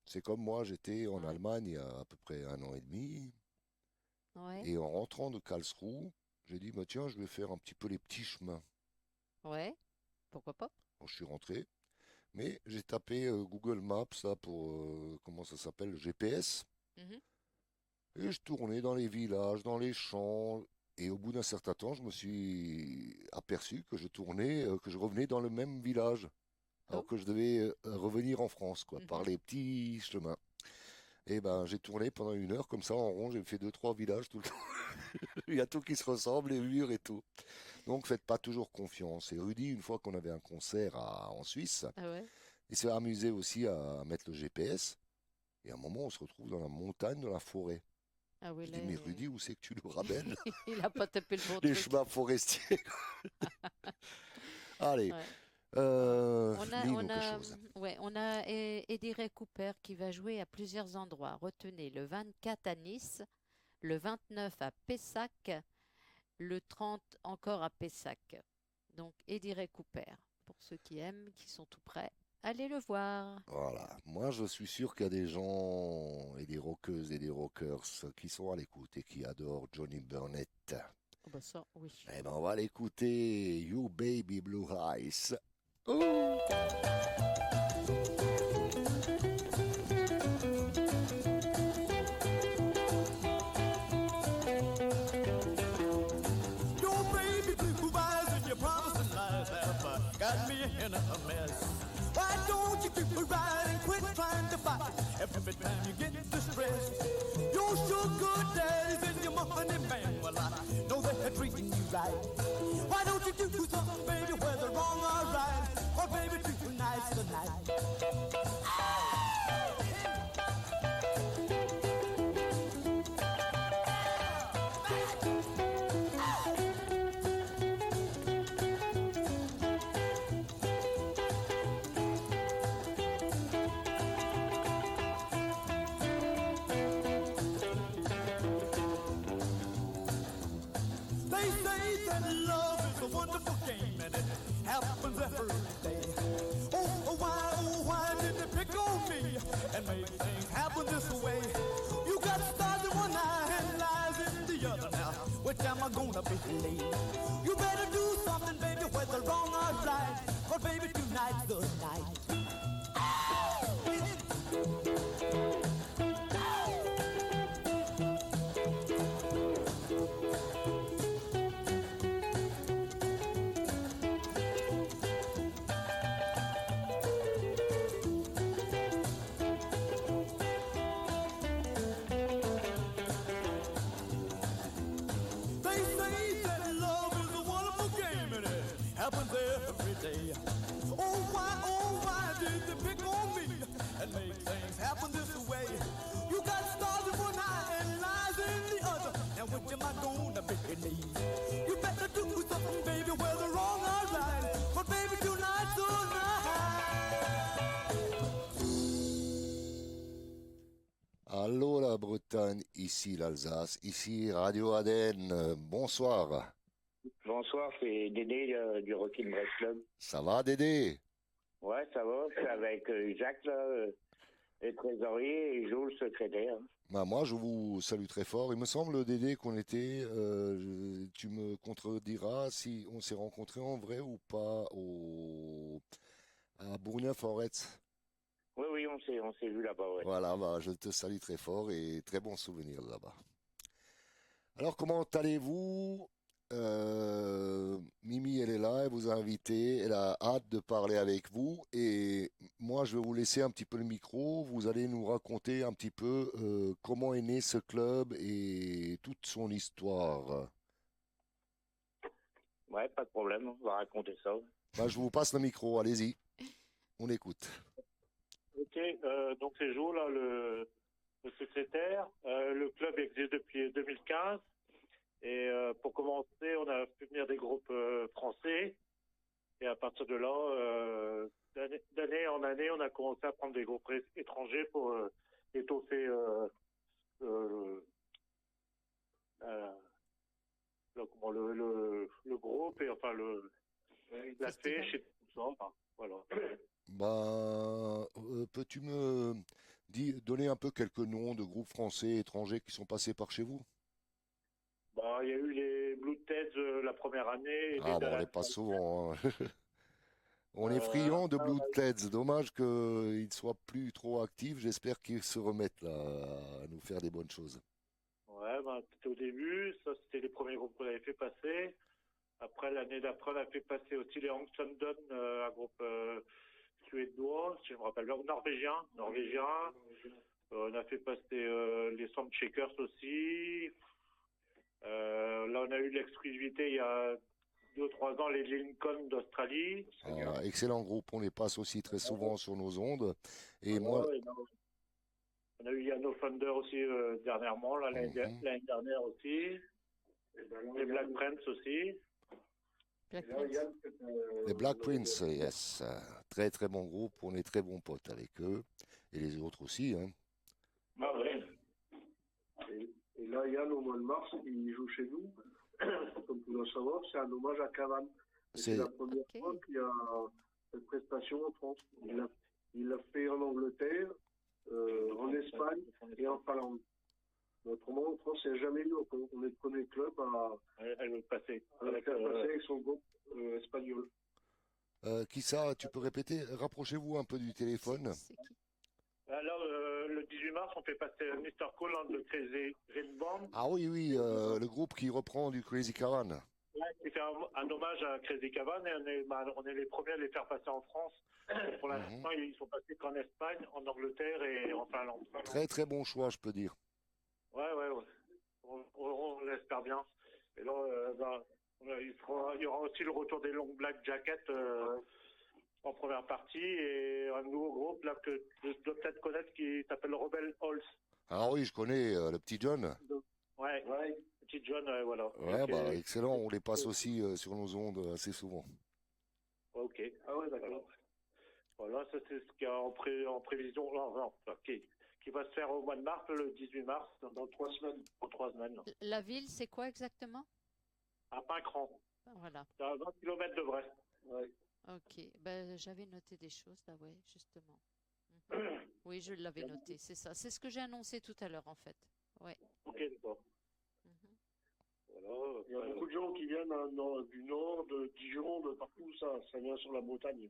C'est comme moi, j'étais en Ouais. Allemagne il y a à peu près 1 an et demi. Ouais, Et en rentrant de Karlsruhe, j'ai dit, bah, tiens, je vais faire un petit peu les petits chemins. ouais, pourquoi pas? Quand je suis rentré. Mais j'ai tapé Google Maps là, pour, comment ça s'appelle, le GPS. Mhm. Et je tournais dans les villages, dans les champs. Et au bout d'un certain temps, je me suis aperçu que je tournais, que je revenais dans le même village. Alors Oh. que je devais revenir en France, quoi, par Mhm. les petits chemins. Et ben, j'ai tourné pendant 1 heure comme ça en rond. J'ai fait 2, 3 villages tout le temps. Il y a tout qui se ressemble, les murs et tout. Donc, faites pas toujours confiance. Et Rudy, une fois qu'on avait un concert en Suisse, Ah ouais? il s'est amusé aussi à mettre le GPS. Et à un moment, on se retrouve dans la montagne, dans la forêt. Ah oui, Je là, dis, mais Rudy, où c'est que tu le ramènes? il a pas tapé le bon Les truc. chemins forestiers. Allez, Ouais. dis-nous on quelque a, chose. ouais, on a Eddie Ray Cooper qui va jouer à plusieurs endroits. Retenez le 24 à Nice, le 29 à Pessac, le 30 encore à Pessac. Donc Eddie Ray Cooper, pour ceux qui aiment, qui sont tout prêts, allez le voir. Voilà, moi je suis sûr qu'il y a des gens et des rockeuses et des rockers qui sont à l'écoute et qui adorent Johnny Burnett. Oh bah ça, oui. Eh ben on va l'écouter, You Baby Blue Eyes. Ouh. Your baby blue eyes and your promising lies have got me in a mess. Why don't you keep it right and quit trying to fight every time you get distressed? Your sugar daddies and your money man, well, I know they're treating you right. Why don't you do something, baby, whether wrong or right? Or baby, tonight's the night. They say that love is a wonderful game and it happens every day. Oh, why did they pick on me and make things happen this way? You got stars in one eye and lies in the other now. Which am I gonna believe? You better do something, baby, whether wrong or right. But baby, tonight's the night. They say that love is a wonderful game and it happens every day. Oh, why, Radio La Bretagne, ici l'Alsace, ici Radio Aden. Bonsoir. Bonsoir, c'est Dédé du Rockin' Break Club. Ça va, Dédé? Ouais, ça va, c'est avec Jacques, là, le trésorier, et Jo, le secrétaire. Bah, moi, je vous salue très fort. Il me semble, Dédé, qu'on était, tu me contrediras si on s'est rencontrés en vrai ou pas à Bourgneuf-en-Retz. Oui, oui, on s'est vu là-bas, ouais. Voilà, bah, je te salue très fort et très bons souvenirs là-bas. Alors, comment allez-vous? Mimi, elle est là, elle vous a invité, elle a hâte de parler avec vous et moi, je vais vous laisser un petit peu le micro. Vous allez nous raconter un petit peu comment est né ce club et toute son histoire. Ouais, pas de problème, on va raconter ça. Bah, je vous passe le micro, allez-y, on écoute. Ok, donc c'est Jo, là, le secrétaire. Le club existe depuis 2015. Et pour commencer, on a fait venir des groupes français. Et à partir de là, d'année en année, on a commencé à prendre des groupes étrangers pour étoffer le groupe et enfin la fêche et tout ça. Enfin, voilà. Bah, peux-tu me donner un peu quelques noms de groupes français étrangers qui sont passés par chez vous? Bah, il y a eu les Blue Teds la première année. Et Ah, les bon, on Dallas n'est pas Stars. souvent, hein. On est friands de Blue Teds. Dommage qu'ils ne soient plus trop actifs. J'espère qu'ils se remettent là à nous faire des bonnes choses. Ouais, ben, c'était au début. Ça, c'était les premiers groupes qu'on avait fait passer. Après, l'année d'après, on a fait passer aussi les Hank Sundon, un groupe suédois, si je me rappelle bien, norvégien. On a fait passer les Soundshakers aussi. Là, on a eu l'exclusivité il y a 2-3 ans, les Lincoln d'Australie. Ah, excellent groupe. On les passe aussi très souvent sur nos ondes. Et moi, Ouais, non. On a eu Yano Thunder aussi dernièrement, là, l'année dernière aussi. Les Black Prince aussi. Black Prince. les Black Prince, yes. Très très bon groupe. On est très bons potes avec eux. Et les autres aussi, hein. Ah ouais. Et là, Yann, au mois de mars, il joue chez nous. Comme tu dois savoir, c'est un hommage à Cavan. Et C'est- c'est la première Ok. fois qu'il y a cette prestation en France. Il l'a fait en Angleterre, en Espagne et en Finlande. Mais autrement, en France, il n'y a jamais eu. On est le premier club à Elle veut passer. le faire passer avec son groupe espagnol. Qui ça? Tu peux répéter? Rapprochez-vous un peu du téléphone. C'est qui? Alors, le 18 mars, on fait passer Mr. Cool de Crazy Green Band. Ah oui, oui, le groupe qui reprend du Crazy Caravan. Ouais, qui fait un hommage à Crazy Cavan et on est les premiers à les faire passer en France. Pour l'instant, ils sont passés qu'en Espagne, en Angleterre et en Finlande. Très très bon choix, je peux dire. Ouais. On l'espère bien. Et là, il y aura aussi le retour des Long Black Jackets en première partie et un nouveau groupe là que tu dois peut-être connaître qui s'appelle Rebel Halls. Ah oui, je connais le petit John. Ouais. Petit John, voilà. Ouais, Ok. bah excellent. On les passe aussi sur nos ondes assez souvent. Ok. Ah ouais, d'accord. Voilà, ça c'est ce qu'il y a en prévision, qui va se faire au mois de mars, le 18 mars, dans 3 semaines. Dans 3 semaines. La ville, c'est quoi exactement? À Pincran. Voilà. C'est à 20 km de Brest. Ouais. Ok. Ben, j'avais noté des choses là, ouais, justement. Mhm. Oui, je l'avais noté, c'est ça. C'est ce que j'ai annoncé tout à l'heure, en fait. Ouais. Ok, d'accord. Mhm. Voilà. Il y a beaucoup de gens qui viennent du nord, de Dijon, de partout. Ça vient sur la Bretagne.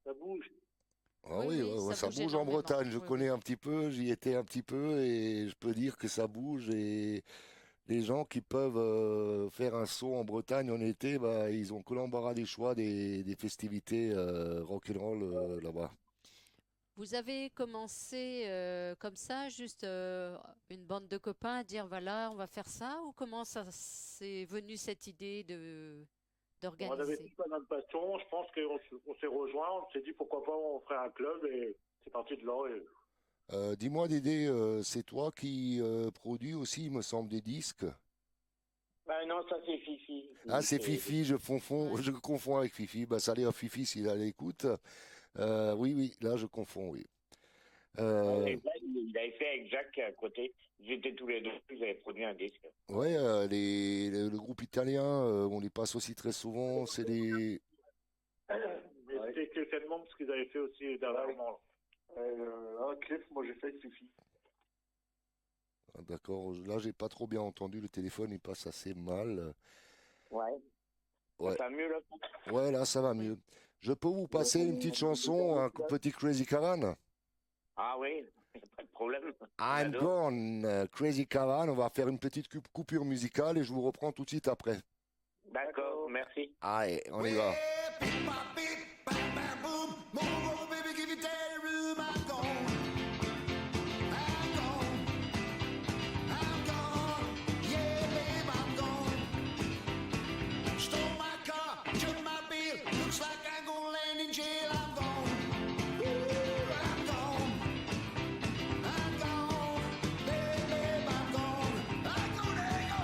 Ça bouge. Ah Oui, oui, oui, ouais, ça ça bouge bouge en énormément. Bretagne. Je Oui, connais oui. un petit peu, j'y étais un petit peu et je peux dire que ça bouge. Et les gens qui peuvent faire un saut en Bretagne en été, bah, ils ont que l'embarras des choix des festivités rock'n'roll là-bas. Vous avez commencé comme ça, juste une bande de copains à dire voilà, on va faire ça, ou comment ça s'est venu cette idée On avait d'organiser? tous la même passion. Je pense qu'on s'est rejoints. On s'est dit pourquoi pas on ferait un club et c'est parti de là. Et... Dis-moi, Dédé, c'est toi qui produis aussi, il me semble, des disques. Bah non, ça c'est Fifi. Ah, c'est Fifi, je confonds avec Fifi. Bah, salut à Fifi s'il a l'écoute. Oui, là, je confonds, oui. Et il avait fait avec Jacques à côté. Ils étaient tous les deux, ils avaient produit un disque. Ouais, le groupe italien, on les passe aussi très souvent, c'est les... Mais c'était quelqu'un de membres parce qu'ils avaient fait aussi dernièrement. Cliff, moi j'ai fait avec Fifi. Ah, d'accord, là j'ai pas trop bien entendu, le téléphone il passe assez mal. Ouais. Ouais, Ça va mieux, là? ouais, là ça va mieux. Je peux vous passer une petite chanson, un petit Crazy Cavan? Ah oui, y a pas de problème. I'm J'adore. gone, Crazy Cavan, on va faire une petite coupure musicale et je vous reprends tout de suite après. D'accord, merci. Allez, on y va. Beep, bop, beep, bam, bam, boom. Move over, baby, give your daddy room. I'm gone. I'm gone. I'm gone. Yeah, babe, I'm gone. Stole my car, killed my bill. Looks like I'm gonna land in jail. I'm gone. Ooh, I'm gone. I'm gone. Babe, I'm gone. I'm gonna go.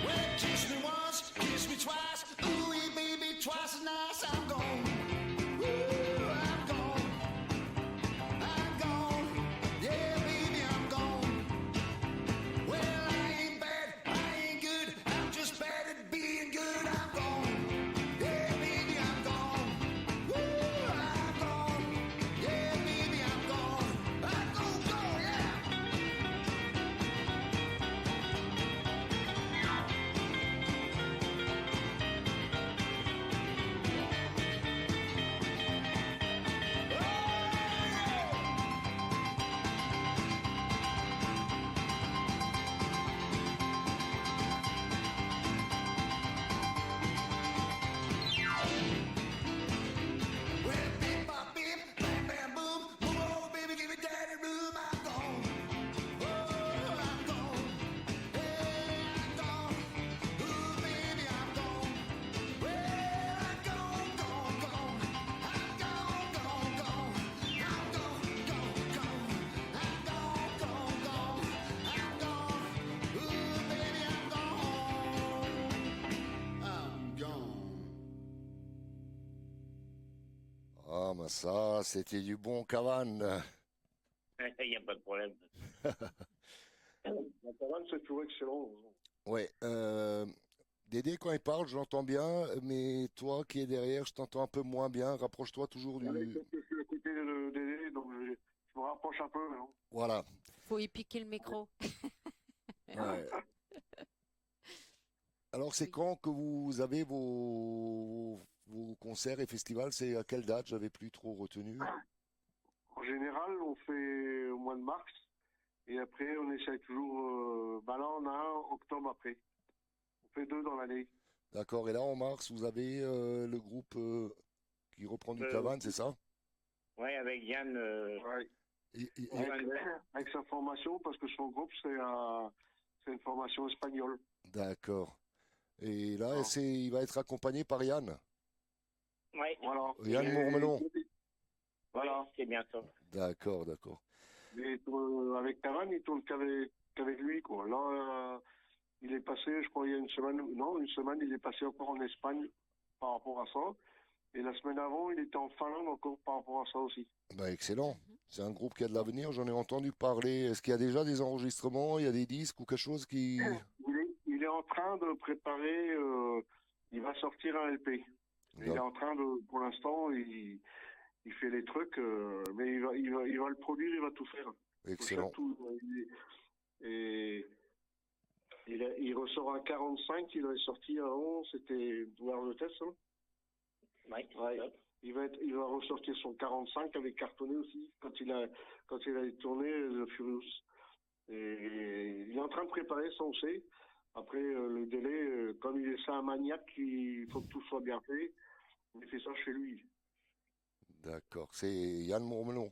Well, kiss me once, kiss me twice. Ooh, baby, twice as nice. I'm gone. Ooh, I'm gone. I'm gone. Yeah, baby, I'm gone. Well, I ain't bad, I ain't good. I'm just bad at being good. I'm gone. Yeah, baby, I'm gone. Ooh, I'm gone. Yeah, baby, I'm gone. I'm gone, yeah. Well, beep, bop, beep, bam, bam, boom. Move over, baby, give me daddy room. I'm gone. Oh, I'm gone. Hey, I'm gone. Ooh, baby, I'm gone. Well, I'm gone, gone, gone. I'm gone, gone, gone. I'm gone, gone, gone. I'm gone, gone, gone. I'm gone. Ooh, baby, I'm gone. I'm gone. Ah, mais ça, c'était du bon Cavan. Il n'y a pas de problème. La cabane, c'est toujours excellent. Ouais, Dédé, quand il parle, je l'entends bien, mais toi qui es derrière, je t'entends un peu moins bien. Rapproche-toi toujours Ouais, du... sauf que je suis à côté de Dédé, donc je me rapproche un peu maintenant. Voilà. Faut y piquer le micro. Ouais. Alors, c'est Oui. quand que vous avez vos concerts et festivals? C'est à quelle date? J'avais plus trop retenu. En général, on fait au mois de mars, et après, on essaye toujours. Bah là, on a un octobre après. On fait 2 dans l'année. D'accord. Et là, en mars, vous avez le groupe qui reprend du Euh, Cavan, c'est ça? Ouais, avec Yann. Ouais. Et- Avec sa formation, parce que son groupe, c'est une formation espagnole. D'accord. Et là, Ah. il va être accompagné par Yann. Ouais. Voilà. Yann Et- Mourmelon. Voilà. Ouais, c'est bien ça. D'accord, d'accord. Et avec Taran, il tourne qu'avec lui, quoi. Là, il est passé, je crois, il y a une semaine, il est passé encore en Espagne par rapport à ça. Et la semaine avant, il était en Finlande encore par rapport à ça aussi. Bah, excellent. C'est un groupe qui a de l'avenir, j'en ai entendu parler. Est-ce qu'il y a déjà des enregistrements, il y a des disques ou quelque chose qui... Il est en train de préparer, il va sortir un LP. Il est en train de, pour l'instant, il fait les trucs, mais il va le produire, il va tout faire. Excellent. Et il ressort un 45, il avait sorti avant, c'était War the Test, hein. Ouais. Ouais. Il va ressortir son 45 avec cartonné aussi, quand il a tourné The Furious. Et il est en train de préparer ça, on sait. Après, le délai, comme il est ça un maniaque, il faut que tout soit bien fait. Il fait ça chez lui. D'accord. C'est Yann Mourmelon.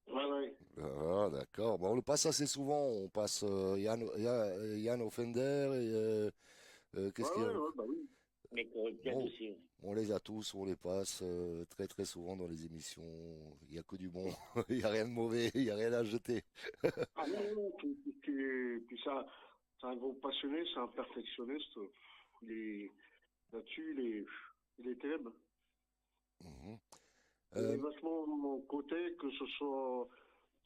Ouais. Ah, d'accord. Bon, on le passe assez souvent. On passe Yann Offender et qu'est-ce qu'il y a? Bah oui. Mais Corruption Bon. aussi. On les a tous, on les passe très très souvent dans les émissions. Il n'y a que du bon, il n'y a rien de mauvais, il n'y a rien à jeter. Ah non, non, puis ça, c'est un gros passionné, c'est un perfectionniste. Là-dessus, il est terrible. Mhm. Il est Euh, vachement côté, que ce soit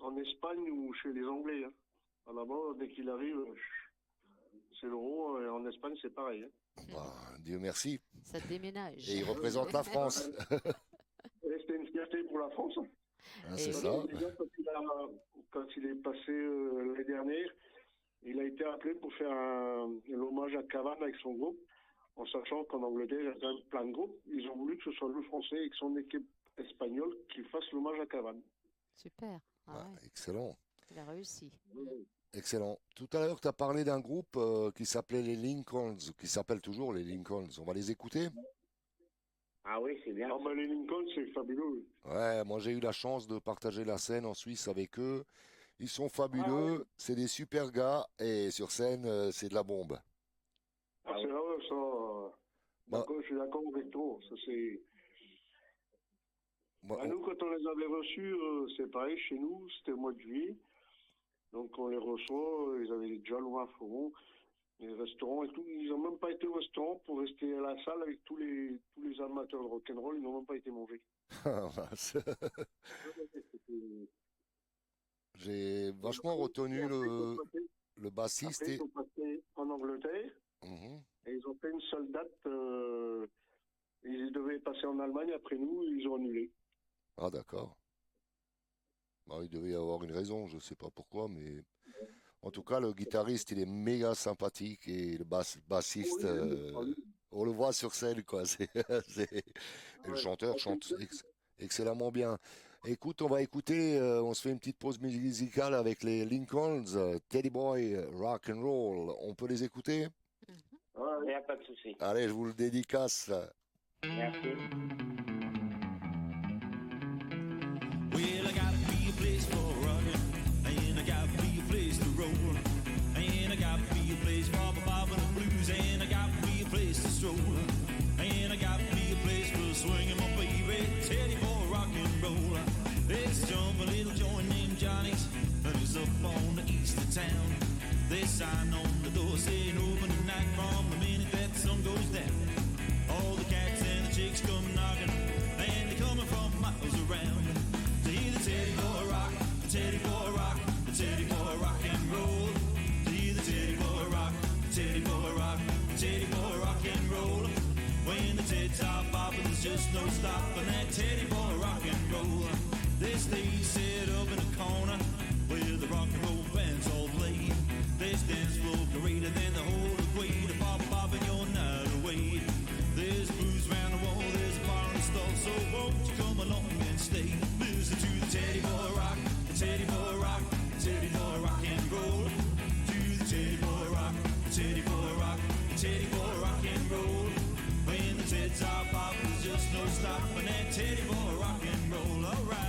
en Espagne ou chez les Anglais. Hein. Là-bas, dès qu'il arrive, c'est l'euro, et en Espagne, c'est pareil. Hein. bah, Dieu merci. Ça déménage. Et il représente la France. Et c'était une fierté pour la France. Hein. Hein, c'est Et- ça. Déjà, quand il est passé l'année dernière, il a été appelé pour faire l'hommage à Cavani avec son groupe, en sachant qu'en Angleterre, il y a quand même plein de groupes. Ils ont voulu que ce soit le Français et que son équipe espagnole qui fasse l'hommage à Cavani. Super. Ah Bah, ouais, excellent. il a réussi. Excellent. Tout à l'heure, tu as parlé d'un groupe qui s'appelait les Lincolns, qui s'appelle toujours les Lincolns. On va les écouter? Ah oui, c'est bien. Ah ben les Lincoln, c'est fabuleux. Ouais, moi j'ai eu la chance de partager la scène en Suisse avec eux. Ils sont fabuleux, c'est des super gars et sur scène, c'est de la bombe. Ah, c'est là, ça. Bah. D'accord, je suis d'accord avec toi. Ça, c'est... Moi, Bah, nous, quand on les avait reçus, c'est pareil, chez nous, c'était au mois de juillet. Donc on les reçoit, ils avaient déjà loué un fourgon, les restaurants et tout. Ils n'ont même pas été au restaurant pour rester à la salle avec tous les amateurs de rock'n'roll, ils n'ont même pas été mangés. J'ai vachement retenu le bassiste Après, et... ils sont passés en Angleterre Mhm. et ils ont fait une seule date. Ils devaient passer en Allemagne après nous, ils ont annulé. Ah d'accord. Bah, il devait y avoir une raison, je sais pas pourquoi, mais en tout cas le guitariste il est méga sympathique et le bassiste, on le voit sur scène quoi. Et le chanteur chante excellemment bien. Écoute, on va écouter, on se fait une petite pause musicale avec les Lincolns, Teddy Boy, Rock and Roll. On peut les écouter? Il n'y a pas de souci. Allez, je vous le dédicace. Merci. Well, I gotta be a place for rockin', and I gotta be a place to roll, and I gotta be a place for my bob and the blues, and I gotta be a place to stroll, and I gotta be a place for swinging my baby Teddy Boy rock and roll. There's a jumping little joint named Johnny's, and it's up on the east of town. There's a sign on the door saying open tonight from the minute that the sun goes down. All the cats and the chicks come knocking, and they're coming from miles around. To hear the Teddy Boy rock, the Teddy Boy rock, the Teddy Boy rock and roll. To hear the Teddy Boy rock, the Teddy Boy rock, the Teddy Boy rock and roll. When the Teds are popping, there's just no stopping that Teddy Boy rock and roll. They stay set up in a corner where the rock and roll bands all play. This dance floor greater than the whole equator, popping your night away. There's blues round the wall, there's a bar in the stall, so won't you come along and stay? Listen to the Teddy Boy rock, the Teddy Boy rock, the Teddy Boy rock and roll. To the Teddy Boy rock, the Teddy Boy rock, the Teddy Boy rock and roll. When the Teds are popping, there's just no stopping that Teddy Boy rock and roll. All right.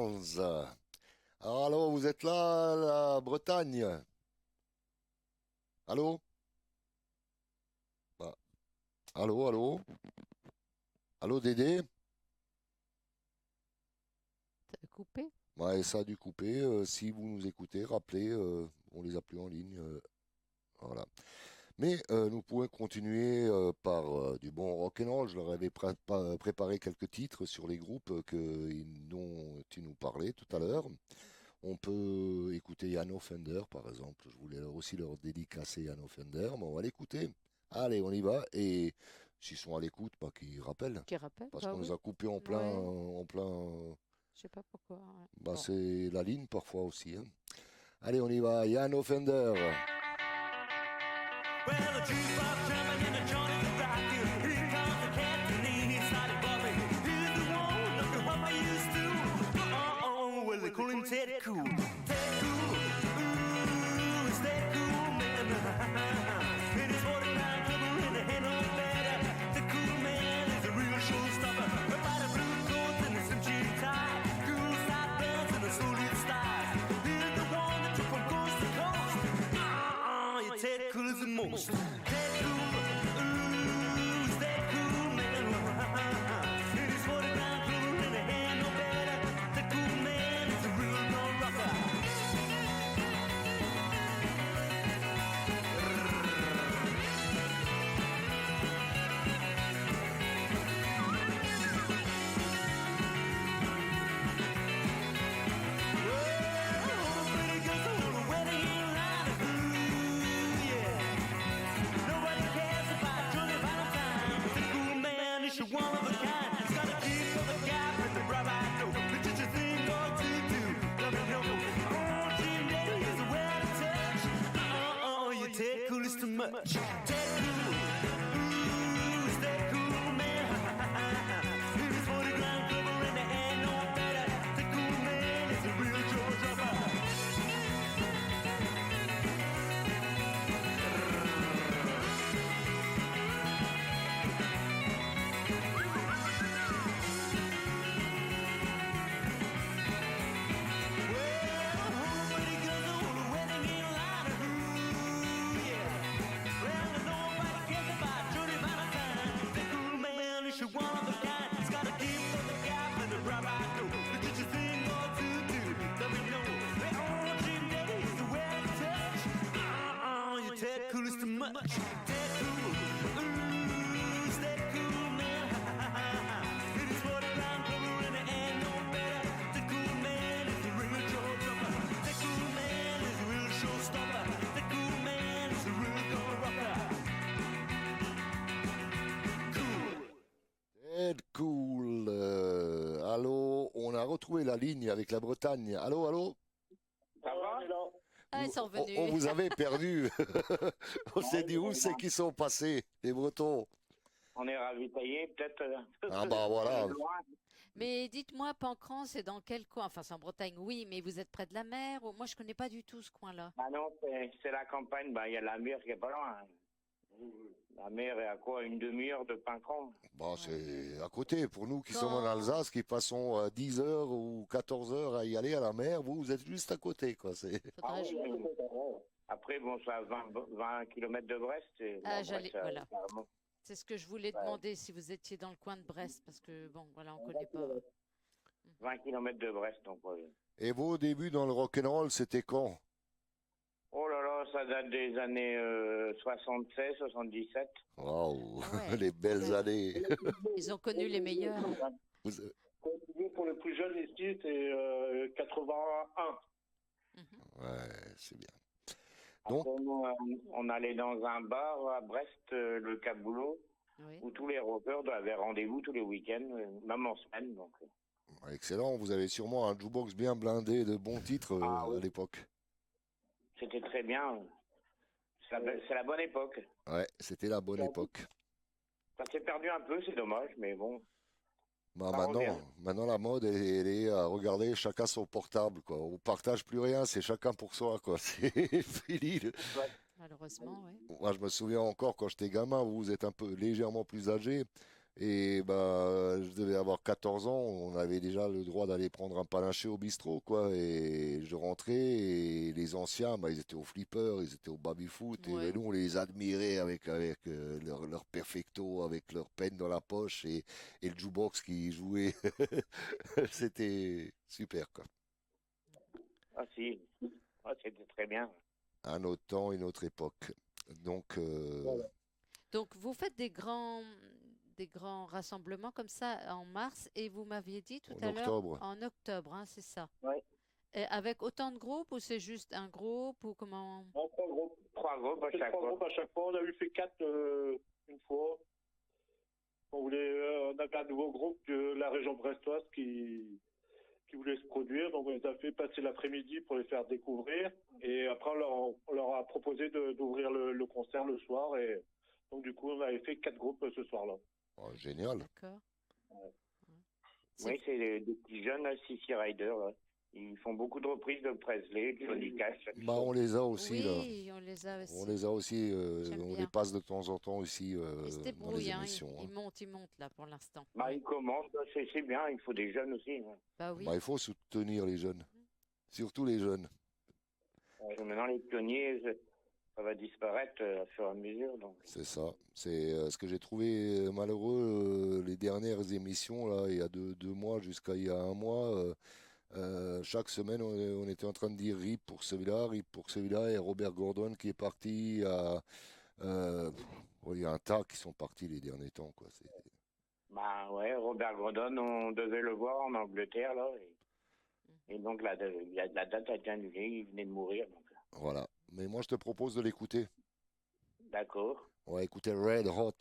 Downs. Alors, vous êtes là, la Bretagne? Allô? Bah, allô, allô? Allô, Dédé? T'as coupé? Ouais, ça a dû couper. Si vous nous écoutez, rappelez, on les a plus en ligne. Voilà. Mais nous pouvons continuer par du bon rock'n'roll. Je leur avais préparé quelques titres sur les groupes dont tu nous parlais tout à l'heure. On peut écouter Yann Fender, par exemple. Je voulais aussi leur dédicacer Yann Fender, mais on va l'écouter. Allez, on y va. Et s'ils sont à l'écoute, bah, qu'ils rappellent. Qui rappelle? Parce Bah qu'on oui. nous a coupé en plein. Je sais pas pourquoi. Ouais. Bah, Bon. c'est la ligne parfois aussi, hein. Allez, on y va. Yann Fender. Well, the jukebox jumping and the joint is rocking. Here comes the captain, he started bumping. He's the one, look at what I used to. Well, they call him Ted Cool. Ted Cool, ooh, it's Ted Cool, man. It is 49 trouble in the head on better. The cool man is a real showstopper. About a blue coat and a some cheap tie. Cool side bands and a solid style. He's the one that took from coast to coast. You're Ted Cool as the most. Ted Cool, ooh, is that cool, man? It is 49 trouble in the hand, no better. The cool man is a real gun rocker. Well, pretty girls hold a wedding in line. Ooh, yeah. Nobody cares about Johnny Valentine. The cool man is one of a kind. He's got a key for the gap and the bravado. It's just a thing or two do. Let me know. Oh, Jim Daddy is a way to touch. You Ted Cool is too much. Ted Cool, ooh, is that cool, man? It is 40 grand cover in the hand, no better. The cool man is a real jaw dropper. Much. Ted Cool, ooh, is that cool, man? It is 40 grand cover in the hand, no better. The cool man is a real showstopper. The cool man is a real showstopper. The cool man is a real gun rocker. Cool. Ted Cool. Allô, on a retrouvé la ligne avec la Bretagne. Allô, allô? Ça va? Ah, ils sont revenus. On vous avait perdu. On s'est dit où c'est qu'ils sont passés, les Bretons? On est ravitaillés, peut-être. Ah bah voilà. Mais dites-moi, Pancran, c'est dans quel coin? Enfin, c'est en Bretagne, oui, mais vous êtes près de la mer? Moi, je connais pas du tout ce coin-là. Ah non, c'est la campagne. Bah, il y a la mer qui est pas loin. La mer est à quoi? Une demi-heure de Pincron. Bon, c'est à côté. Pour nous qui sommes en Alsace, qui passons 10 heures ou 14 heures à y aller à la mer, vous êtes juste à côté, quoi. Faudrait Après, bon, c'est à 20 km de Brest. Et, Ah, bon, j'allais, Brest, voilà. carrément. C'est ce que je voulais demander, si vous étiez dans le coin de Brest, parce que, bon, voilà, on connaît pas. 20 km de Brest, donc. Ouais. Et vos débuts dans le rock'n'roll, c'était quand? Oh là là, ça date des années 76, 77. Waouh, Ouais. les belles années. Ils ont connu les meilleurs. Pour les plus jeunes ici, c'était 81. Ouais, c'est bien. Après, nous, on allait dans un bar à Brest, le Caboulot, Oui. où tous les rockers avaient rendez-vous tous les week-ends, même en semaine. Donc. Excellent, vous avez sûrement un jukebox bien blindé de bons titres Ah, à oui. l'époque. C'était très bien. C'est la bonne époque. Ouais, c'était la bonne époque. Ça s'est perdu un peu, c'est dommage, mais bon. Bah, Ça revient. maintenant, la mode, elle est à regarder chacun son portable, quoi. On partage plus rien, c'est chacun pour soi, quoi. C'est fini. Malheureusement, oui. Moi, je me souviens encore quand j'étais gamin, vous êtes un peu légèrement plus âgé. Et bah, je devais avoir 14 ans, on avait déjà le droit d'aller prendre un panaché au bistrot, quoi. Et je rentrais et les anciens, bah, ils étaient au flipper, ils étaient au baby-foot. Et Ouais. nous, on les admirait avec leur perfecto, avec leur peine dans la poche et le jukebox qui jouait. C'était super, quoi. Ah si, ah, c'était très bien. Un autre temps, une autre époque. Donc, Donc, vous faites des grands rassemblements comme ça en mars et vous m'aviez dit tout en à l'heure octobre. en octobre, hein, c'est ça. Ouais. Et avec autant de groupes ou c'est juste un groupe ou comment? En 3 groupes. Trois groupes On à fait chaque 3 fois. groupes à chaque fois. On a eu fait 4 une fois. On avait un nouveau groupe de la région brestoise qui voulait se produire. Donc on les a fait passer l'après-midi pour les faire découvrir. Et après on leur a proposé d'ouvrir le concert le soir. Et donc du coup on avait fait 4 groupes ce soir-là. Oh, génial. D'accord. Oui, c'est des petits jeunes là, Sissi Rider. Là. Ils font beaucoup de reprises de Presley, de Johnny Cash. Bah, on les a aussi, là. Oui, on les a On aussi. les a aussi, J'aime on les bien. passe de temps en temps ici Ils se dans les débrouillent, hein, émissions, hein. ils montent là pour l'instant. Bah, Ouais. ils commencent, c'est bien, il faut des jeunes aussi. Hein. Bah oui. Bah, il faut soutenir les jeunes, surtout les jeunes. Parce que maintenant, les pionniers, ça va disparaître au fur et à mesure. Donc. C'est ça. C'est ce que j'ai trouvé malheureux les dernières émissions, là, il y a deux mois jusqu'à il y a un mois. Chaque semaine, on était en train de dire RIP pour celui-là, RIP pour celui-là, et Robert Gordon qui est parti. Il y a un tas qui sont partis les derniers temps, quoi. Bah ouais, Robert Gordon, on devait le voir en Angleterre, là. Et donc, la date a été annulée, il venait de mourir. Donc. Voilà. Mais moi, je te propose de l'écouter. D'accord. On va écouter Red Hot.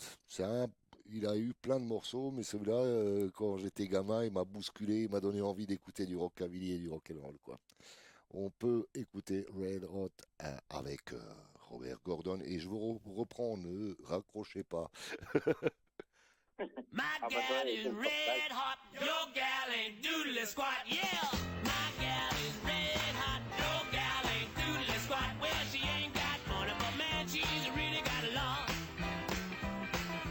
Il a eu plein de morceaux, mais celui-là, quand j'étais gamin, il m'a bousculé, il m'a donné envie d'écouter du rockabilly et du rock'n'roll, quoi. On peut écouter Red Hot avec Robert Gordon et je vous reprends, ne raccrochez pas. My Ah, bah, gal ouais, is c'est red hot, your gal ain't doodly squat, yeah. My gal is red hot, your gal ain't doodly squat. Well, she ain't got money, but man, she's really got a lot.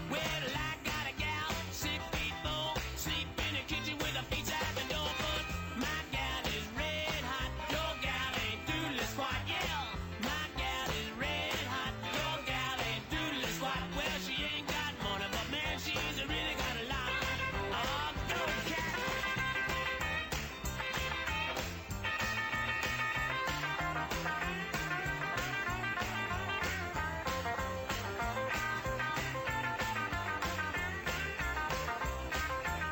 Well, I got a gal, 6'4", sleep in the kitchen with her feet out the door. But my gal is red hot, your gal ain't doodly squat, yeah. My gal is red hot, your gal ain't doodly squat. Well, she ain't got money, but man, she's really got a lot. Oh, go cat.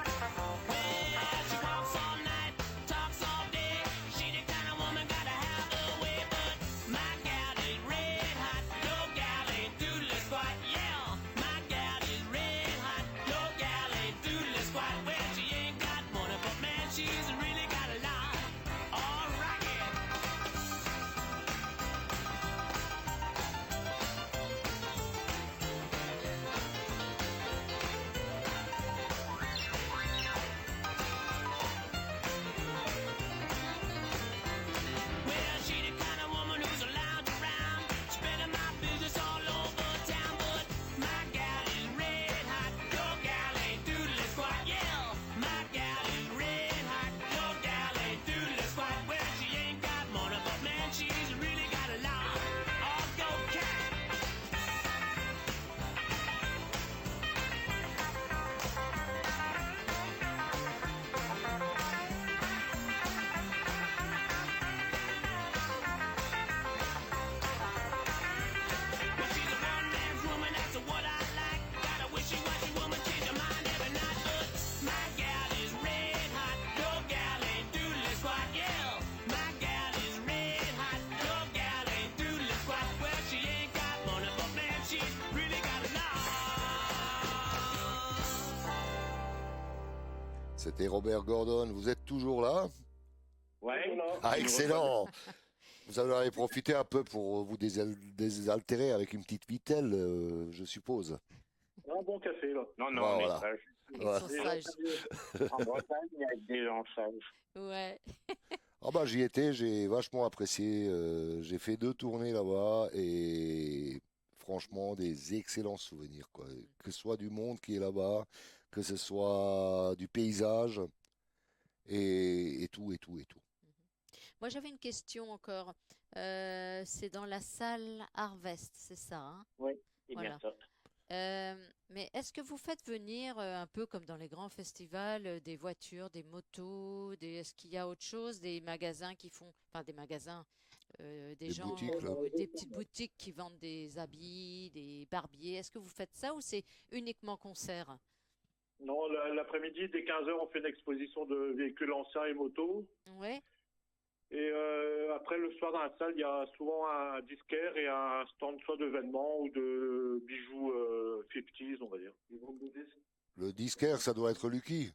Well, she walks all night, talks all day. She the kind of woman gotta have her way. But my gal is red hot, your gal ain't doodly squat. Yeah, my gal is red hot, your gal ain't doodly squat. Well, she ain't got money, but man, she's really got a lot. All right, yeah. Well, she the kind of woman who's a lounge around, spreading my business all over town. But my gal is red hot, your gal ain't doodly squat. Yeah, my gal is red hot, your gal ain't doodly squat. Well, she ain't got money, but man, she's really got a lot. Oh, go cat. Well, she's a one-man's woman, that's what I like. Got a wishy-washy woman, change her mind every night. But my gal is red hot, your gal ain't doodly squat. Yeah, my gal is red hot, your gal ain't doodly squat. Well, she ain't got money, but man, she's really got a lot. C'était Robert Gordon. Vous êtes toujours là? Ouais. Ah, excellent! Vous en avez profité un peu pour vous désaltérer avec une petite vitelle, je suppose. Un bon café, là. Non, non, Voilà. on est sage. Ils Ouais. sont Des gens sages. sérieux. En Bretagne, il y a des gens sages. Ouais. Ah bah j'y étais, j'ai vachement apprécié. J'ai fait 2 tournées là-bas et franchement des excellents souvenirs, quoi. Que ce soit du monde qui est là-bas, que ce soit du paysage et tout, et tout, et tout. Moi, j'avais une question encore. C'est dans la salle Harvest, c'est ça, hein? Oui, c'est Voilà. bien ça. Mais est-ce que vous faites venir un peu comme dans les grands festivals, des voitures, des motos, est-ce qu'il y a autre chose, des magasins qui font, enfin des magasins, des Des gens, boutiques, là. des petites boutiques qui vendent des habits, des barbiers. Est-ce que vous faites ça ou c'est uniquement concert? Non, l'après-midi, dès 15h, on fait une exposition de véhicules anciens et motos. Ouais. Et après, le soir, dans la salle, il y a souvent un disquaire et un stand soit de vêtements ou de bijoux 50s, on va dire. Ils vendent des disques. Le disquaire, ça doit être Lucky.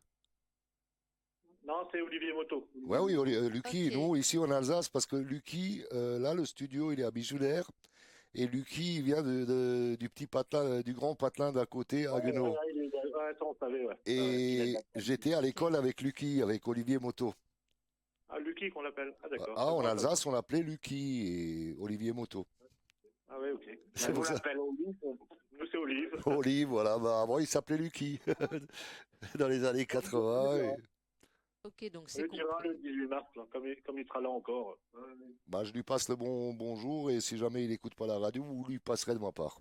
Non, c'est Olivier Moto. Ouais, oui, Lucky, Ok. nous, ici en Alsace, parce que Lucky, là, le studio, il est à Bijoulaire. Et Lucky, il vient du petit patelin, du grand patelin d'à côté, à Haguenau. Ouais, ça, on savait, ouais. Et j'étais à l'école avec Lucky, avec Olivier Moto. Ah, Lucky qu'on l'appelle. Ah, d'accord. Ah, en Alsace, on l'appelait Lucky et Olivier Moto. Ah, ouais, ok. C'est Nous, pour on ça. l'appelle Olive. Nous, c'est Olive. Olive, voilà. Bah, avant, il s'appelait Lucky. Dans les années 80. Ok, donc c'est On le dira compris. le 18 mars, là, comme il sera là encore. Bah, je lui passe le bonjour et si jamais il n'écoute pas la radio, vous lui passerez de ma part.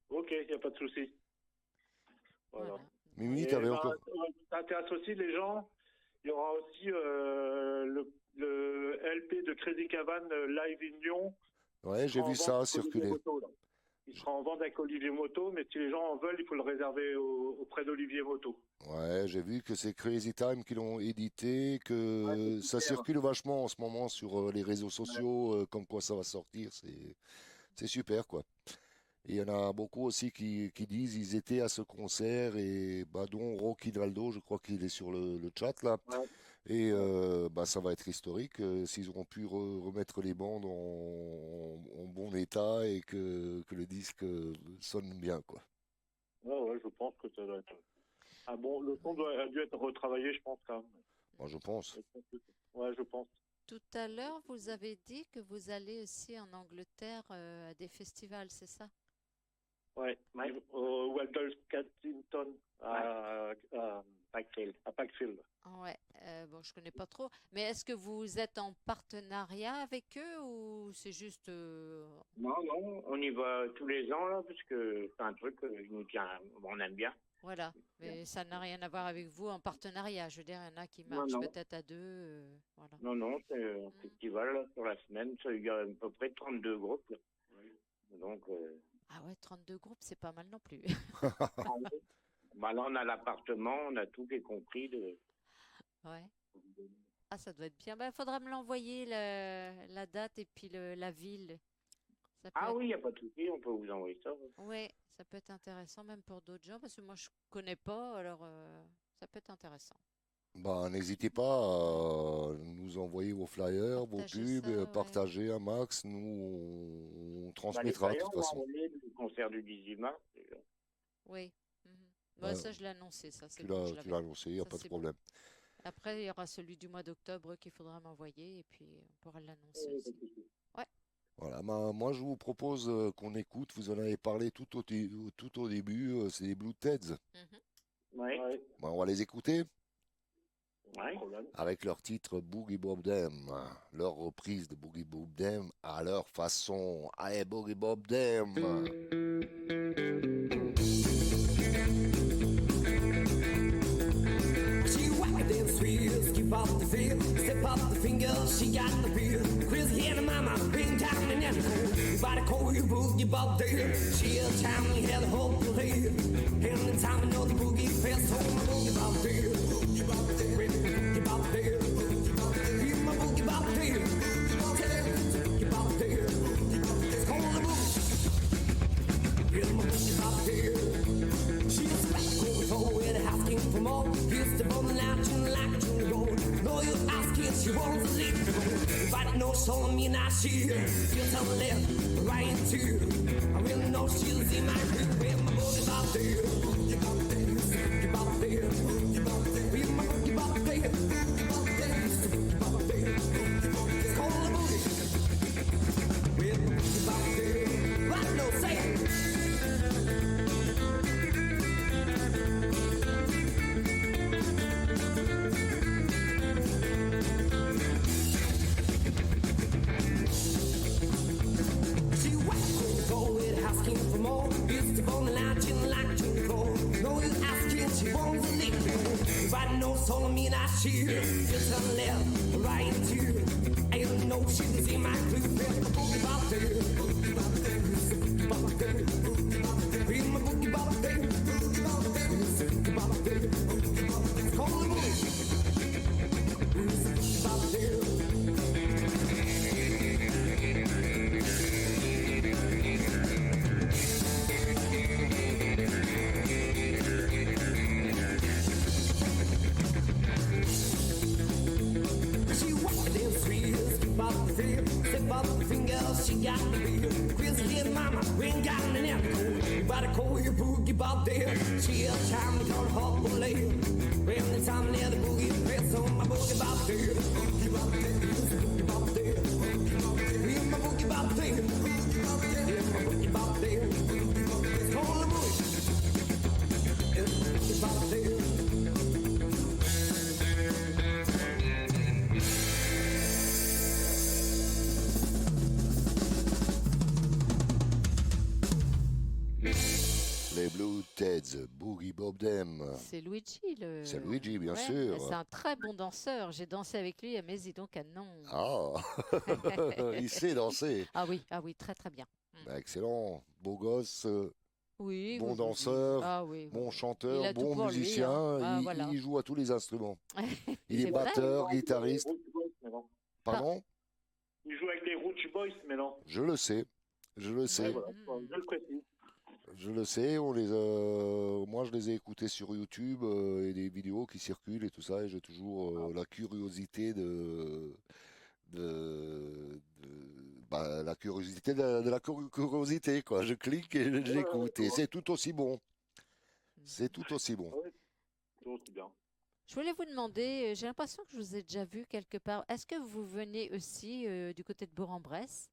Ok, il n'y a pas de souci. Voilà. Voilà. Mimi, Et t'avais ben, encore. ça intéresse aussi les gens. Il y aura aussi le LP de Crazy Cavan Live in Lyon. Ouais, j'ai en vu vente ça avec circuler. Olivier Moto, là. Il sera en vente avec Olivier Moto, mais si les gens en veulent, il faut le réserver auprès d'Olivier Moto. Ouais, j'ai vu que c'est Crazy Time qui l'ont édité, que Ouais, c'est ça super. circule vachement en ce moment sur les réseaux sociaux, comme quoi ça va sortir. C'est super, quoi. Et il y en a beaucoup aussi qui disent ils étaient à ce concert et bah, dont Rocky Draldo, je crois qu'il est sur le chat là. Ouais. Et bah, ça va être historique s'ils auront pu remettre les bandes en bon état et que le disque sonne bien, quoi. Ouais, je pense que ça doit être. Ah bon, le son a dû être retravaillé, je pense, quand même. Moi, je pense. Ouais, je pense. Tout à l'heure, vous avez dit que vous allez aussi en Angleterre à des festivals, c'est ça? Ouais, au Waldorf Kensington à Packfield. Ouais, bon, je connais pas trop. Mais est-ce que vous êtes en partenariat avec eux ou c'est juste... Non, on y va tous les ans, là, parce que c'est un truc qui nous tient, on aime bien. Voilà, mais ça n'a rien à voir avec vous en partenariat. Je veux dire, il y en a qui Non, marchent non. peut-être à deux. Voilà. Non, c'est un festival, là, sur la semaine. Il y a à peu près 32 groupes, là. Donc, Ah ouais, 32 groupes, c'est pas mal non plus. bah là, on a l'appartement, on a tout qui est compris. Ouais. Ah, ça doit être bien. Il faudra me l'envoyer, la date et puis la ville. Ça peut Ah être- oui, il n'y a pas de souci, on peut vous envoyer ça. Ouais, ça peut être intéressant même pour d'autres gens parce que moi je connais pas, alors ça peut être intéressant. Bah, n'hésitez pas à nous envoyer vos flyers, vos Partager pubs, ça, ouais. partager un max. Nous, on Bah, les transmettra de flyers, toute on va façon. envoyer le concert du 18 mars. déjà. Oui. Bah, Ouais. ça, je l'ai annoncé, ça, c'est Tu bon, l'as, je tu l'avais. l'as annoncé, il n'y a Ça, pas de c'est bon. problème. Après, il y aura celui du mois d'octobre qu'il faudra m'envoyer et puis on pourra l'annoncer aussi. Voilà, moi je vous propose qu'on écoute, vous en avez parlé tout au début, c'est les Blue Teds. Ouais. Bon, on va les écouter Ouais. avec leur titre Boogie Bob Dem, leur reprise de Boogie Bob Dem à leur façon. Allez, Boogie Bob Dem! She whacked them sweels, keep off the feel, step up the finger, she got the feel. Crazy head of mama, bring down the cold. You body cold, you boogie bob there. She a time you had a hope to live. And the time I know the boogie fest home, my boogie bob there. Boogie bob there, boogie bob there. Hear my boogie bob there. Boogie bob there. It's called the boogie. Hear my boogie bob there. She was back over for where the house came from all. Here's the bone out you like to go. No, you asking, she won't leave to go. If I didn't know, so me not she. Feel to the left, right too. I really know she's in my group. Where my boogie bob there. Boogie bob there. Boogie bob there. Boogie bob there. Where my boogie bob there. Boogie bob there. Boogie bob there. It's called a boogie. Where my boogie bob there. I know, say it. once told me that she just a left, right too. I don't know she was in my clue. Boogie bop day, boogie bop day, boogie bop day, boogie bop day. In my boogie bop day, boogie bop day, boogie bop day, boogie bop day. It's called the boogie. Boogie bop day. She walked in streets, bop the fear, step up the fingers, she got the beer. Crazy little mama, we ain't got an empty. You better call your boogie bop there. She had time to call hop or lay. When the time near the boogie press on my boogie bop there. Boogie bop there, boogie bop there, boogie bop there. In my boogie bop there, boogie bop there, in my boogie bop there, boogie bop there. It's called the boogie. It's boogie bop there. Les Blue Teds, Boogie Bob Dem. C'est Luigi, le. C'est Luigi, bien Ouais, sûr. C'est un très bon danseur. J'ai dansé avec lui à Mésidon Canon. Ah, il sait danser. Ah oui, très très bien. Bah, excellent, beau gosse, Oui. bon oui, oui, oui. danseur, Ah oui. bon Il chanteur, a tout bon pour lui, musicien. hein. Ah, il, voilà. il joue à tous les instruments. Il C'est est vrai batteur, guitariste. Pardon? Il joue avec les Rouge Boys, mais non. Je le sais. Je le sais. Ouais, voilà. Je le précise. Je le sais, moi je les ai écoutés sur YouTube et des vidéos qui circulent et tout ça, et j'ai toujours la curiosité la curiosité de la curiosité, quoi. Je clique et j'écoute, et c'est tout aussi bon. C'est tout aussi bon. C'est bien. Je voulais vous demander, j'ai l'impression que je vous ai déjà vu quelque part. Est-ce que vous venez aussi du côté de Bourg-en-Bresse?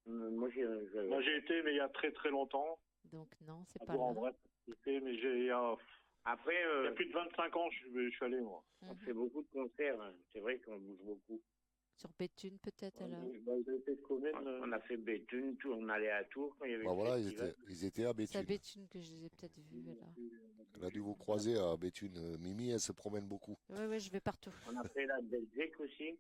Moi, J'ai été, mais il y a très très longtemps. Donc non, c'est À pas là. Bourg-en-Bresse, j'ai été, mais Après, il y a plus de 25 ans, je suis allé, moi. on fait beaucoup de concerts. Hein. C'est vrai qu'on bouge beaucoup. Sur Béthune peut-être alors. On a fait Béthune, tout, on allait à Tours quand il y avait Bah le voilà, festival. ils étaient à C'est à Béthune. Béthune que je les ai peut-être vus là. On a dû vous croiser à Béthune. Mimi, elle se promène beaucoup. Oui, je vais partout. On a fait la Belgique aussi.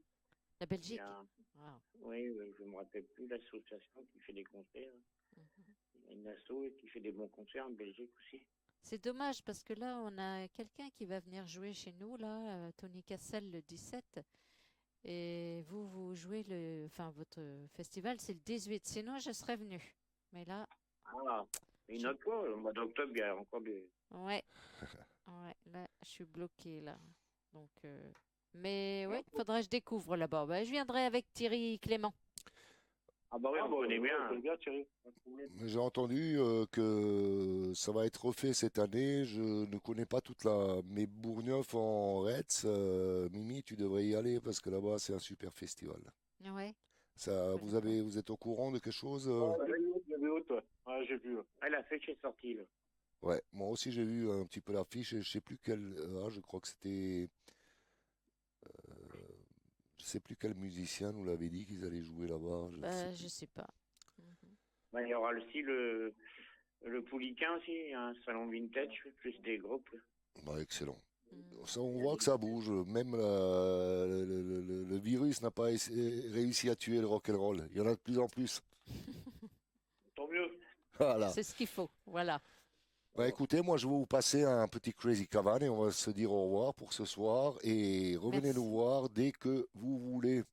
La Belgique. Il y a- Wow. Oui, je me rappelle plus l'association qui fait des concerts. Il y a une asso qui fait des bons concerts en Belgique aussi. C'est dommage parce que là, on a quelqu'un qui va venir jouer chez nous, là, Tony Cassel, le 17. Et vous jouez votre festival, c'est le 18. Sinon, je serais venue. Mais là, Ah, une autre fois, au mois d'octobre, il y a encore des... ouais. Ouais, là, je suis bloquée, là. Donc, mais ouais, faudrait que je découvre là-bas. Bah, je viendrai avec Thierry Clément. Ah bah oui, on connaît bien. On connaît bien, Thierry. Mais j'ai entendu que ça va être refait cette année. Je ne connais pas toute la... Mais Bourgneuf en Retz, Mimi, tu devrais y aller parce que là-bas, c'est un super festival. Ouais. Ça, vous êtes au courant de quelque chose J'avais autre, ouais. Ouais, j'ai vu. Ah, la fête est sortie, là. Ouais, moi aussi j'ai vu un petit peu l'affiche et je sais plus je crois que c'était... je sais plus quel musicien nous l'avait dit qu'ils allaient jouer là-bas. Je sais pas. Bah, il y aura aussi le Pouliquin aussi, un salon vintage, plus des groupes. Bah, excellent. Ça, on voit que ça bouge. Même le virus n'a pas réussi à tuer le rock'n'roll. Il y en a de plus en plus. Tant mieux. Voilà. C'est ce qu'il faut. Voilà. Bah, écoutez, moi je vais vous passer un petit Crazy Cavan et on va se dire au revoir pour ce soir. Et revenez Merci. nous voir dès que vous voulez.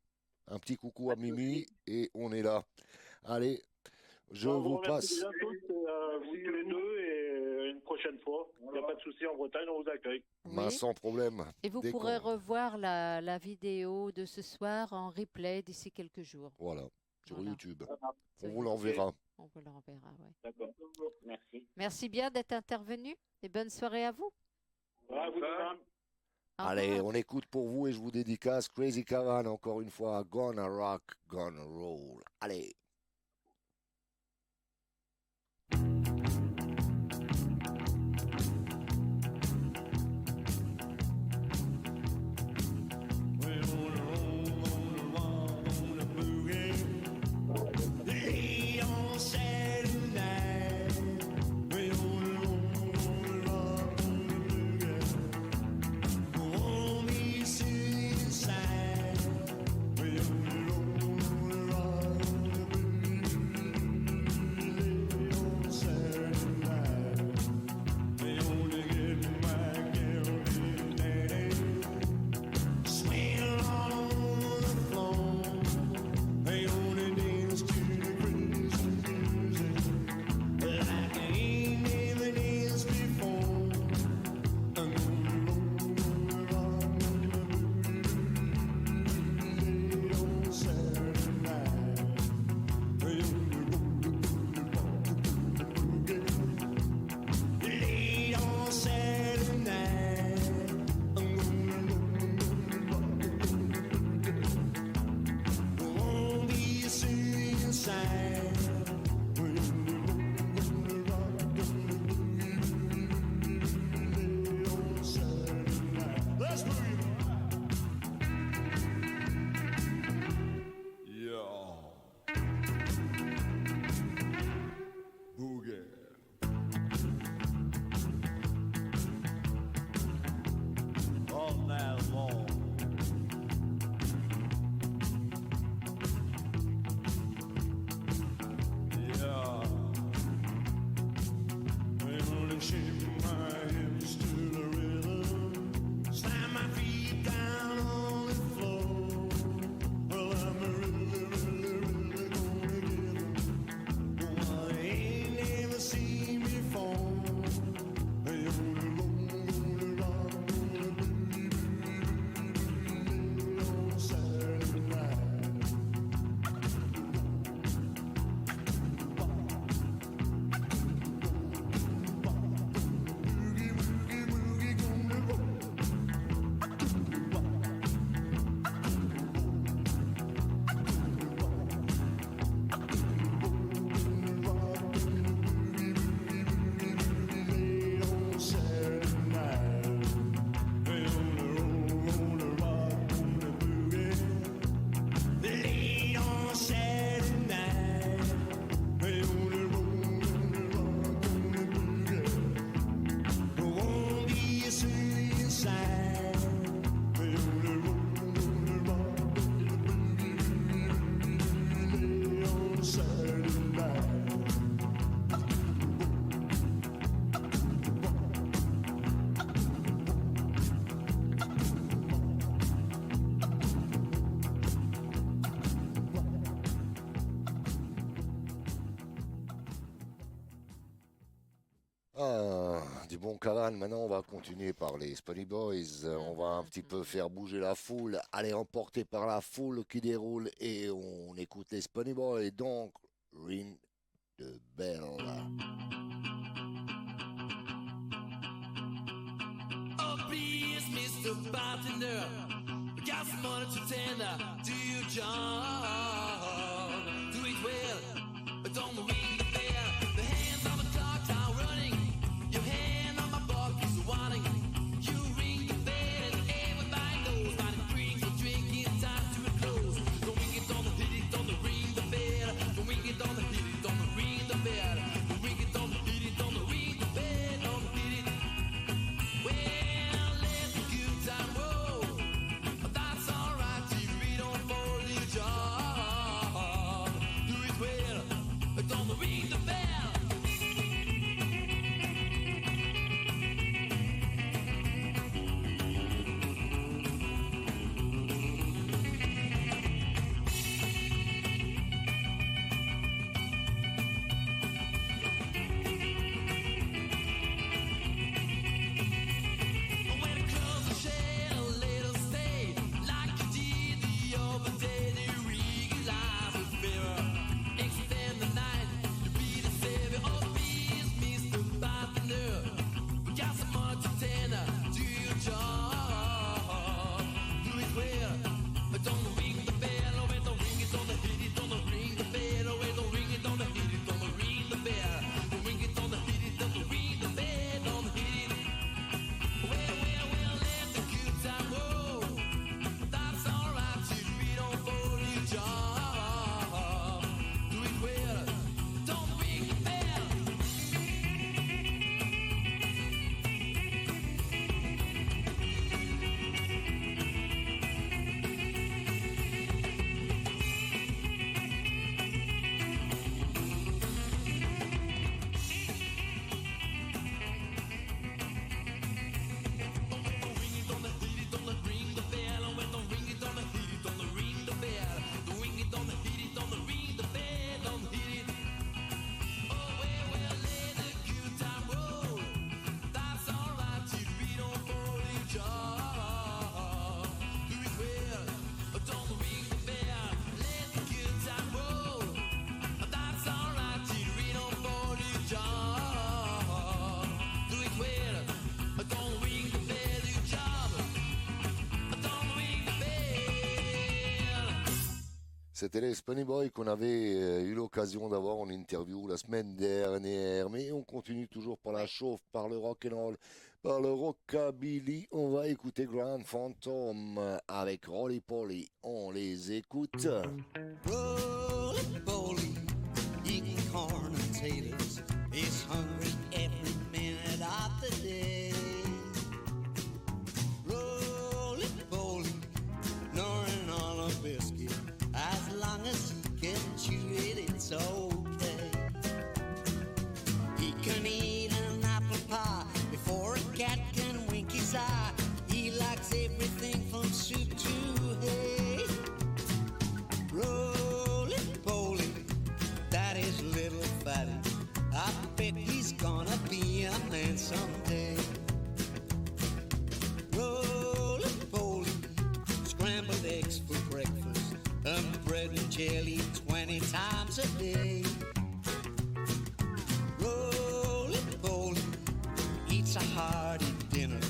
Un petit coucou à Mimi et on est là. Allez, je On vous remercie passe. bien tous, vous tous les deux, et une prochaine fois. Il n'y a pas de souci, en Bretagne, on vous accueille. Bah, Oui. sans problème. Et vous Dès pourrez qu'on- revoir la vidéo de ce soir en replay d'ici quelques jours. Voilà, sur Voilà. YouTube. Sur On vous YouTube. l'enverra. On vous l'enverra, ouais. D'accord. Merci. Merci bien d'être intervenu et bonne soirée à vous. Voilà, vous de même. Au Allez, revoir. on écoute pour vous et je vous dédicace Crazy Cavan encore une fois. Gonna rock, gonna roll. Allez. We're Du bon Cavan, maintenant on va continuer par les Spunny Boys. On va un petit peu faire bouger la foule, aller emporter par la foule qui déroule et on écoute les Spunny Boys. Donc, Ring the Bell. Oh, please, Mr. Bartender, got some money to tender. Do your job, do it well, but don't ring the bell. The hands on the clock are running, your hand on my bucket is warning. You ring the bell and everybody knows that it brings the drinking time to a close. Don't ring it, don't hit it, don't ring the bell. Don't ring it, don't hit it, don't ring the bell. Don't ring it, don't hit it, don't ring the bell, don't hit it. Well, let the good time roll. That's alright if we don't fall your job. Do it well, but don't ring the bell. When it comes to share a little stay, like you did the other day, you realize it's better. Extend the night, you be the savior of peace, Mr. Bartender. We got some money to tender, do your job, do it well, but don't ring the bell. Oh, wait, don't ring it, don't hit it, don't ring the bell. Oh, wait, don't ring it, don't hit it, don't ring the bell. Don't ring it, don't hit it, don't ring the bell, don't hit it. Well, let the good time roll. That's alright if we don't fall your job. Do it well, don't ring the bell. C'était les Spunny Boys qu'on avait eu l'occasion d'avoir en interview la semaine dernière. Mais on continue toujours par la chauffe, par le rock and roll, par le rockabilly. On va écouter Grand Phantom avec Rolly Polly. On les écoute. Roly poly, eating corn and taters. He's hungry every minute of the day. Roly poly, gnawing on a biscuit. As long as he can chew it, it's okay. He can eat an apple pie before a cat can wink his eye. He likes everything from soup to hay. Roly poly, that is little fatty. I bet he's gonna be a man someday. Roly poly, scrambled eggs for breakfast, and bread and jelly 20 times a day. Roly poly, eats a hearty dinner.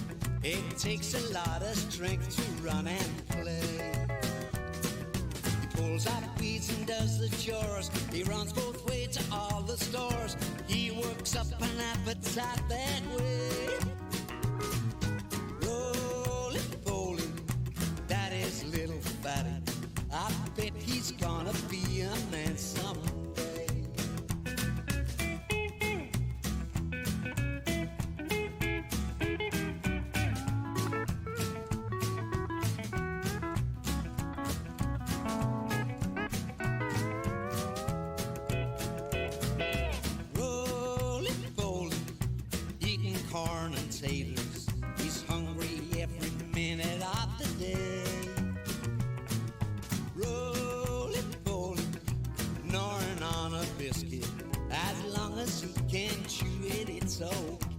It takes a lot of strength to run and play. He pulls out weeds and does the chores. He runs both ways to all the stores. He works up an appetite that way. Roly poly, that is little fatty. I bet he's gonna be a man someday. Roly poly, eating corn and taters. He's hungry every minute of the day. Roly poly, gnawing on a biscuit. As long as he can chew it, it's okay.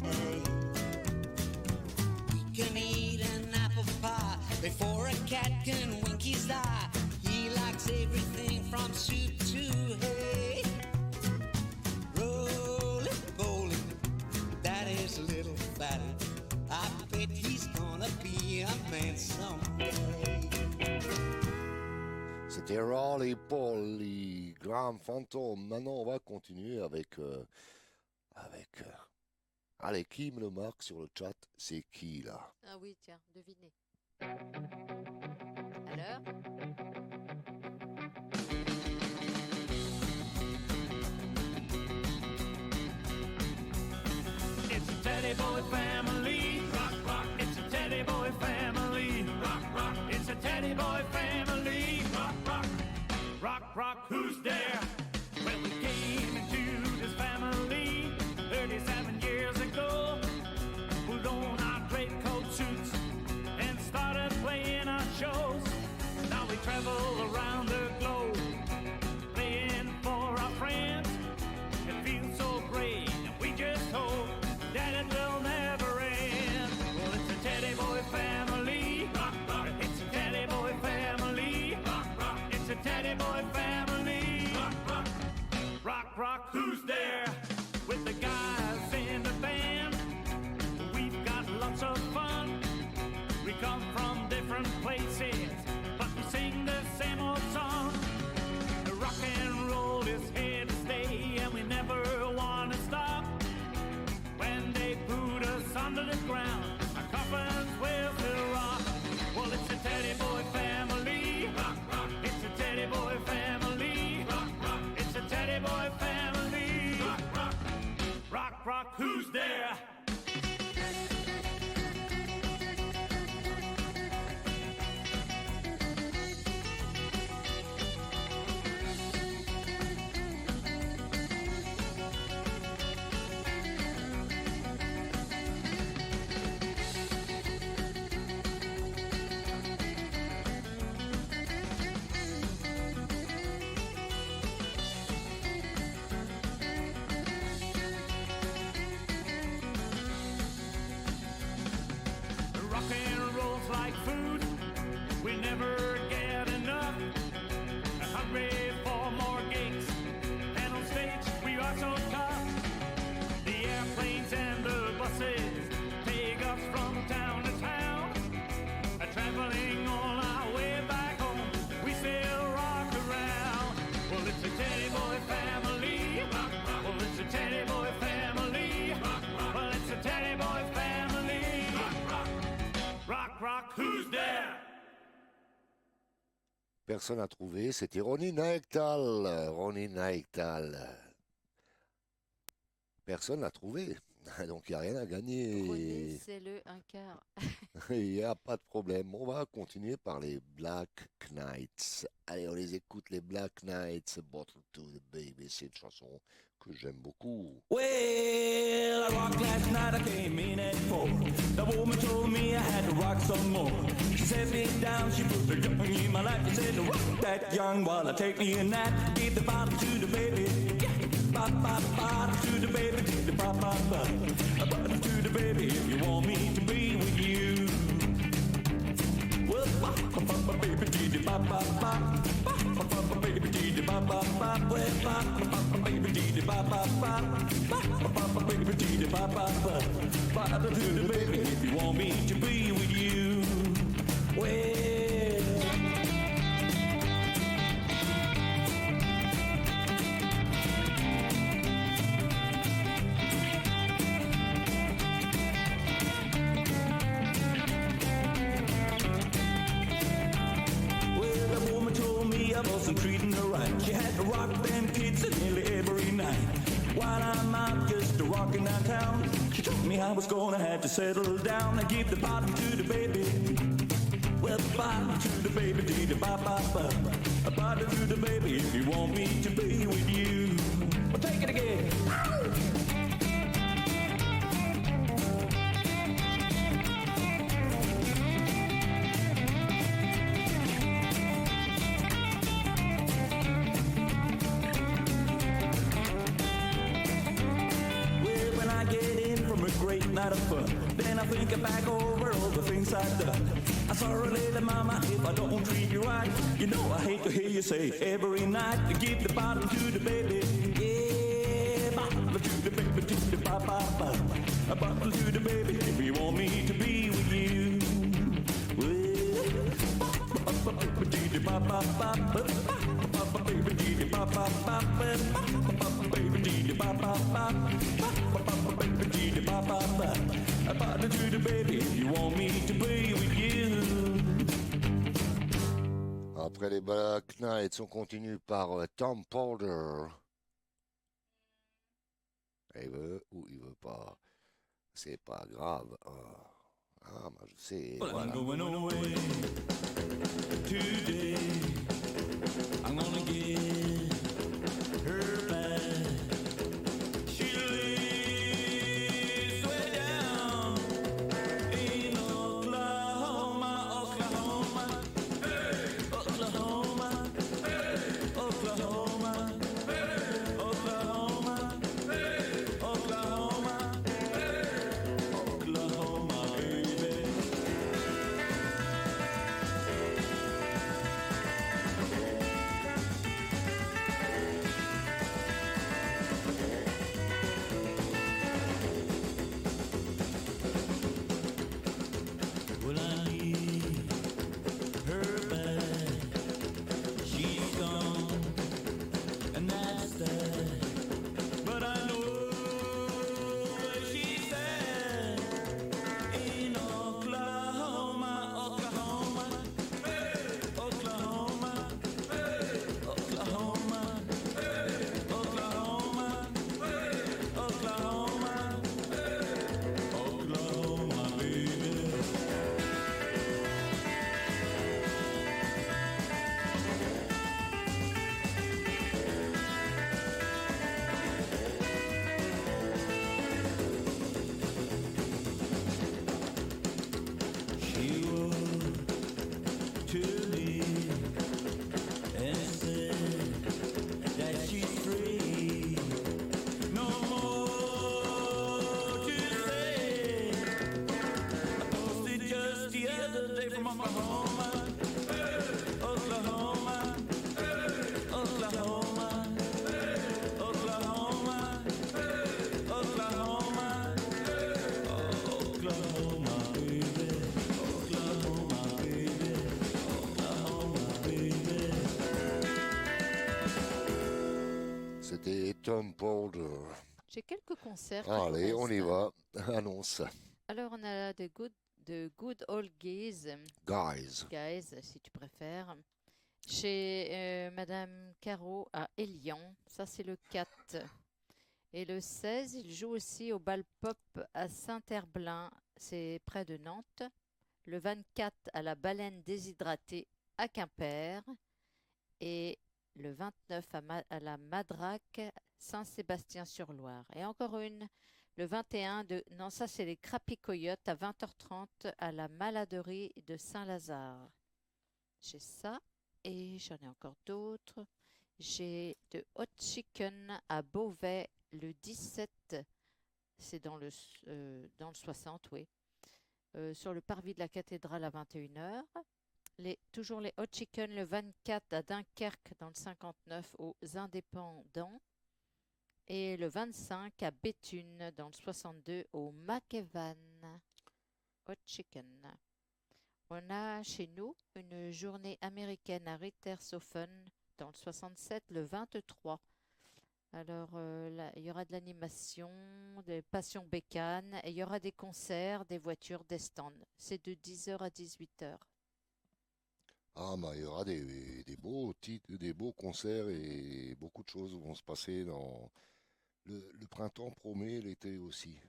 C'était Polygram Phantom. Maintenant, on va continuer avec. Allez, qui me le marque sur le chat? C'est qui là? Ah oui, tiens, devinez. Alors? It's a Teddy Boy family. Rock, rock. It's a Teddy Boy family. Rock, rock. It's a Teddy Boy family. Rock, rock. Rock, rock. Who's there? Well, we came into this family 37 years ago. Put on our greatcoat suits and started playing our shows. Now we travel around the globe, playing for our friends. It feels so great, and we just hope that it will never end. Well, it's a Teddy Boy family. Rock, rock. It's a Teddy Boy family. Rock, rock. It's a Teddy Boy family. Rock, rock. Rock, rock. Who's there? With the guys in the band, we've got lots of fun. We come from different places, but we sing the same old song. The rock and roll is here to stay, and we never want to stop. When they put us under the ground, our coffins will still rock. Well, it's a Teddy Boy family. Rock, rock. It's a Teddy Boy family. Rock, rock. It's a Teddy Boy family. Rock, rock. Rock, rock. Who's there? Rock and roll's like food, we never get enough. Hungry for more gigs, and on stage we are so tough. The airplanes and the buses take us from town to town. Traveling on our way back home, we still rock around. Well, it's a Teddy Boy family. Well, it's a Teddy Boy family. Well, it's a Teddy Boy family. Rock, rock, who's there? Personne n'a trouvé, c'était Ronnie Naektal. Ronnie Naektal. Personne n'a trouvé. Donc il n'y a rien à gagner. Prenez, c'est le un quart. Il n'y a pas de problème. On va continuer par les Black Knights. Allez, on les écoute, les Black Knights. Bottle to the Baby. C'est une chanson que j'aime beaucoup. Well, I rocked last night, I came in at 4. The woman told me I had to rock some more. She set me down, she put the young in my lap. She said, rock that young while I take me a nap. Give the bottle to the baby. Bop, bop, bottle to the baby. Give the bop, bop, bop. A bottle to the baby if you want me to be with you. Well, bop, bop, bop, baby, did the bop, bop, bop. Bop, bop, bop, baby, did the bop, bop, bop. Well, bop, bop, bop, baby, did the bop, bop, bop. Bop, bop, bop, baby, did the bop, bop, bop. Bottle to the baby if you want me to be with you. Well. I wasn't treating her right. She had to rock them kids nearly every night. While I'm out just rocking downtown, she told me I was gonna have to settle down and give the bottom to the baby. Well, the bottom to the baby, dee da ba ba ba. A bottom to the baby if you want me to be with you. Well, take it again. Night of fun. Then I think back over all the things I've done. I saw a little mama, if I don't treat you right, you know I hate to hear you say every night to give the bottle to the baby. Yeah, bottle to the baby, to the ba ba ba. A bottle to the baby if you want me to be with you. Well, ba ba ba ba ba ba ba ba Après les Black Knights, on continue par Tom Polder. Il veut ou il veut pas. C'est pas grave. Ah, moi je sais. Well, Voilà. I'm going away today. I'm gonna get her back. She lives way down in Oklahoma, Oklahoma, hey, Oklahoma, hey, Oklahoma, hey, Oklahoma, hey, Oklahoma, hey, Oklahoma, baby. Well, I need her back. She's gone, and that's that. But I know where she's at in Oklahoma, Oklahoma, hey, Oklahoma, hey, Oklahoma, hey, Oklahoma, hey, Oklahoma, hey, Oklahoma, baby. She wrote to me and said that she's free. No more to say. I posted just the other day from Oklahoma, hey, Oklahoma, hey, Oklahoma, hey, Oklahoma, hey, Oklahoma, hey, Oklahoma, baby, Oklahoma, baby, Oklahoma, baby. C'était Tom Polder. J'ai quelques concerts. qui Allez, on y correspondent. va. Annonce. Alors, on a The Good Old Guys, Guys. si tu préfères, chez Madame Caro à Élian. Ça, c'est le 4. Et le 16, il joue aussi au Bal Pop à Saint-Herblain, c'est près de Nantes. Le 24, à la Baleine déshydratée à Quimper. Et le 29, à la Madraque, Saint-Sébastien-sur-Loire. Et encore une, le 21 non, ça c'est les Crapicoyotes à 20h30 à la Maladerie de Saint-Lazare. J'ai ça et j'en ai encore d'autres. J'ai de Hot Chicken à Beauvais le 17, c'est dans le 60, oui. Sur le parvis de la cathédrale à 21h. Toujours les Hot Chicken le 24 à Dunkerque dans le 59 aux Indépendants. Et le 25 à Béthune dans le 62 au McEvan. Hot Chicken. On a chez nous une journée américaine à Rittershofen dans le 67 le 23. Alors là, il y aura de l'animation, des passions bécanes, et il y aura des concerts, des voitures, des stands. C'est de 10h à 18h. Ah, bah, il y aura des beaux titres, des beaux concerts et beaucoup de choses vont se passer dans le printemps promet, l'été aussi.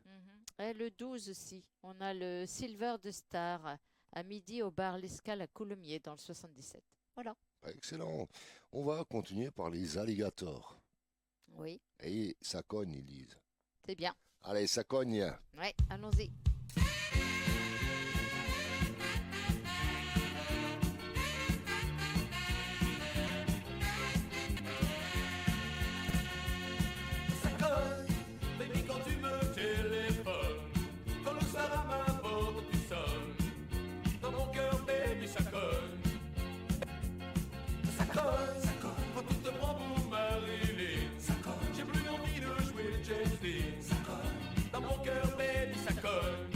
Et le 12 aussi, on a le Silver de Star à midi au bar L'Escale à Coulommiers dans le 77. Voilà. Excellent. On va continuer par les alligators. Oui, Et ça cogne, ils disent. c'est bien. Allez, ça cogne. Ouais, allons-y. Ça colle, baby, quand tu me téléphones. Quand le soir à ma porte tu sonnes. Dans mon cœur, baby, ça colle. Ça colle, quand tu te prends pour Marilyn. Ça colle, j'ai plus envie de jouer James Dean. Ça colle, dans mon cœur, baby, ça colle.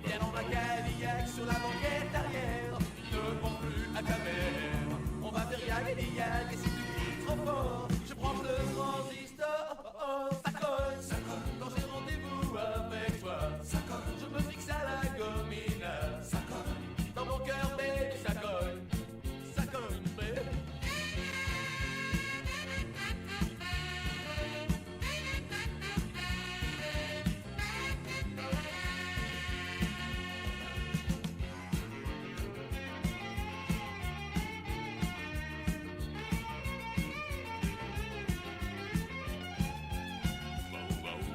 Viens dans ma Cadillac sur la banquette arrière. Ne prends plus à ta mère. On va faire yag et yag et si tu fort, je branche le transistor. Ça colle quand j'ai rendez-vous avec toi. Ça colle, je me fixe à la gomine. Ça colle, dans mon cœur, baby, ça colle. Ça colle, baby.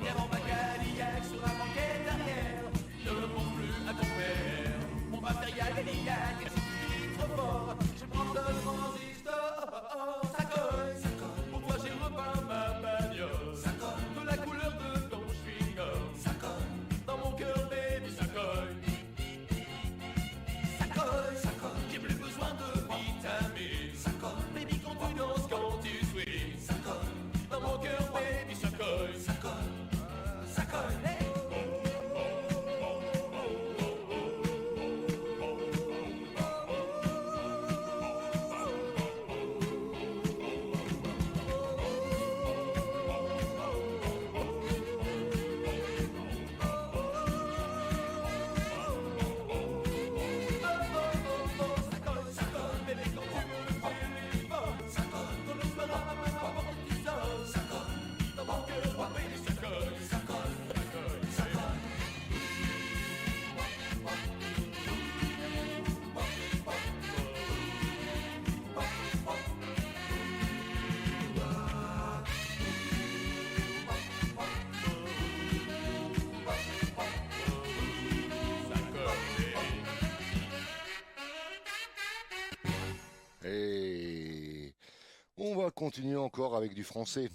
Viens dans ma Cadillac sur la banquette arrière. Ne réponds plus à ton père. Mon matériel est liac, c'est trop fort. Je prends le transistor. Ça colle, pour toi j'ai repeint ma bagnole. Ça colle, de la couleur de ton chewing-gum. Ça colle, dans mon cœur baby ça colle. Ça colle, j'ai plus besoin de vitamines. Ça colle, baby quand tu danses, quand tu swings. Ça colle, dans mon cœur baby ça colle. Ça colle. Ça colle, hey. Ça colle, bébé quand tu me fais fort. Ça colle, quand le soir à ma main porte du sol. Ça colle, dans mon cœur, baby ça colle. Ça colle, ça colle, ça colle. Et on va continuer encore avec du français.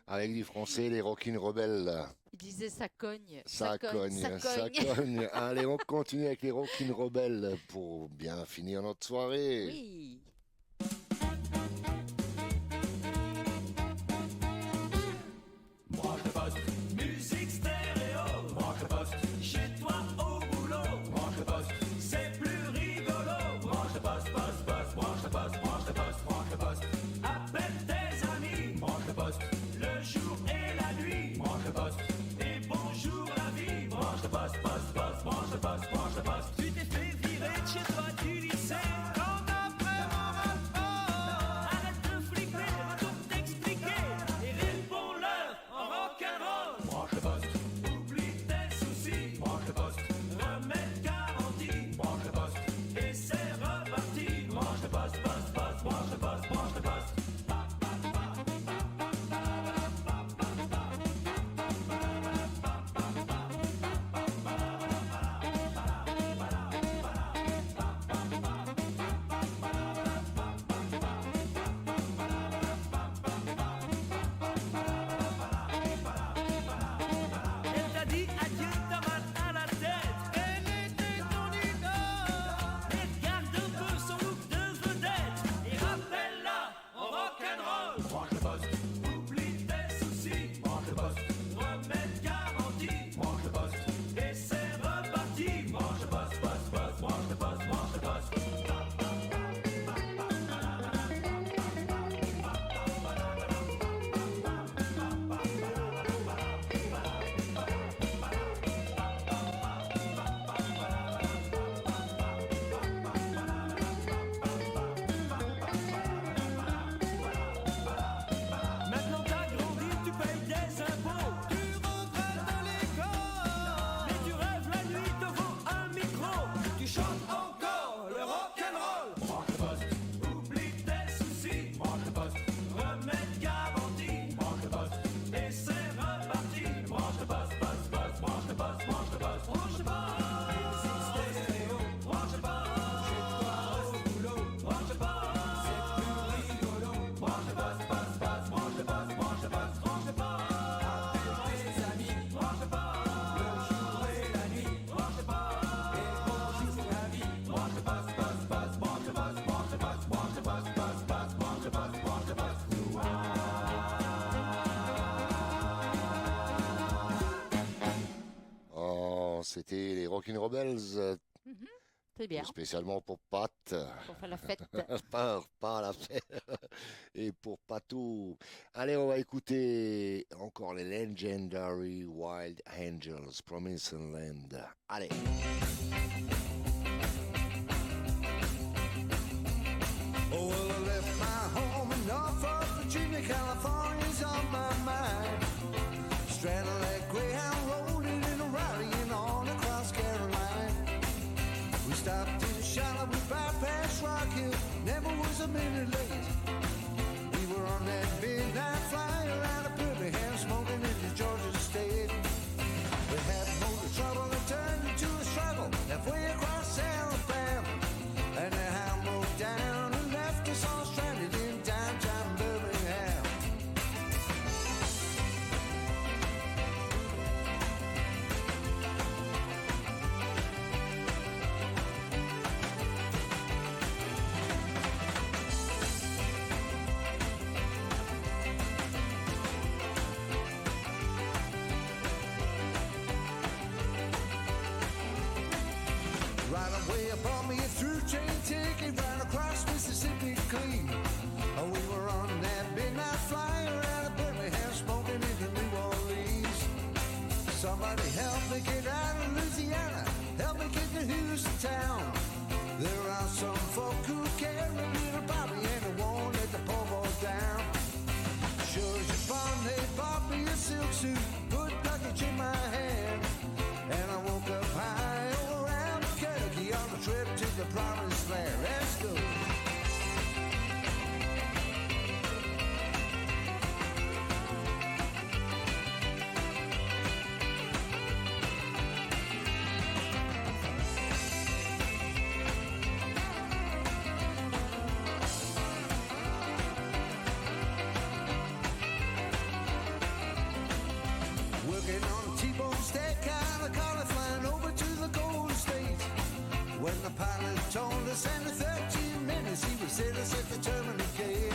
Avec du français, les Rockin' Rebelles. Il disait ça cogne. Ça cogne, ça cogne. Allez, on continue avec les Rockin' Rebelles pour bien finir notre soirée. Oui. Moi je poste musique stéréo. Moi je poste chez toi au boulot. Moi je poste, c'est plus rigolo. Moi je poste, poste, poste. Moi je poste, moi je poste, moi je poste. Appelle tes amis. Moi je poste le jour et la nuit. Moi je poste et bonjour la vie. Moi je poste, poste, poste. Moi je poste, moi je poste. Tu t'es fait virer de chez toi du lycée. Quand après mon rapport, arrête de flipper, tout t'expliquer et réponds-leur en rock'n'roll. Moi je poste, oublie tes soucis. Moi je poste, remède garantie. Moi je poste, et c'est reparti. Moi je poste, poste, poste. Moi je poste, moi je poste. Elle t'a dit adieu, t'as mal à la tête. Elle était ton idole. Et regarde un peu son look de vedette. Et rappelle-la en rock'n'roll. Moi je poste, oublie tes soucis. Moi je poste, remède garantie. Moi je poste, et c'est reparti. Moi je poste, poste, poste. Moi je poste, moi je poste. Maintenant t'as grandi, tu payes des impôts. Tu retraites dans l'école. Mais tu rêves la nuit devant un micro. Tu chantes encore le rock'n'roll. Moi je poste, oublie tes soucis. Moi je poste, remède garantie. Moi je poste, et c'est reparti. Moi je poste, poste, poste. Moi je poste, moi je poste. Moi je poste. Moi je poste. Chez toi au boulot. Moi je poste. C'est plus rigolo. Moi je poste, poste, poste. Moi je poste, moi je poste. Moi je poste. Appelle tes amis. Moi je poste. Le jour et la nuit. Moi je poste. Et bonjour la vie. Moi je poste, poste, poste. Moi je poste, moi je poste. Moi je poste, poste, poste. Moi je poste, moi je poste. Oh, c'était les Rockin' Rebels, C'est bien. spécialement pour Pat. Pour faire la fête. Pas la fête. Et pour Patou. Allez, on va écouter encore les Legendary Wild Angels, Promising Land. Allez. Oh, well, I left my home in Norfolk, Virginia, California's on my mind. Straddle that Greyhound Road in a rally and on across Carolina. We stopped in Charlotte, we bypassed Rock Hill, never was a minute late. We were on that midnight flyer out of Birmingham, smoking into Georgia State. We had motor trouble that turned into a struggle halfway across Alabama. And the hound broke down and left us all stranded in downtown Birmingham. Right away upon me, a through train ticket right across Mississippi clean. Oh, we were on that midnight flyer out of Birmingham, smoking into New Orleans. Somebody help me get out of Louisiana, help me get to Houston town. There are some folk who care a little about me and they won't let the poor boy down. Sure as you're born, they bought me a silk suit, put luggage in my hand. And I woke up high over Albuquerque on the trip to the promised land. Let's go. Working on a T-bone steak kind of collar flying over to the Golden State. When the pilot told us in 13 minutes he would set us at the terminal gate.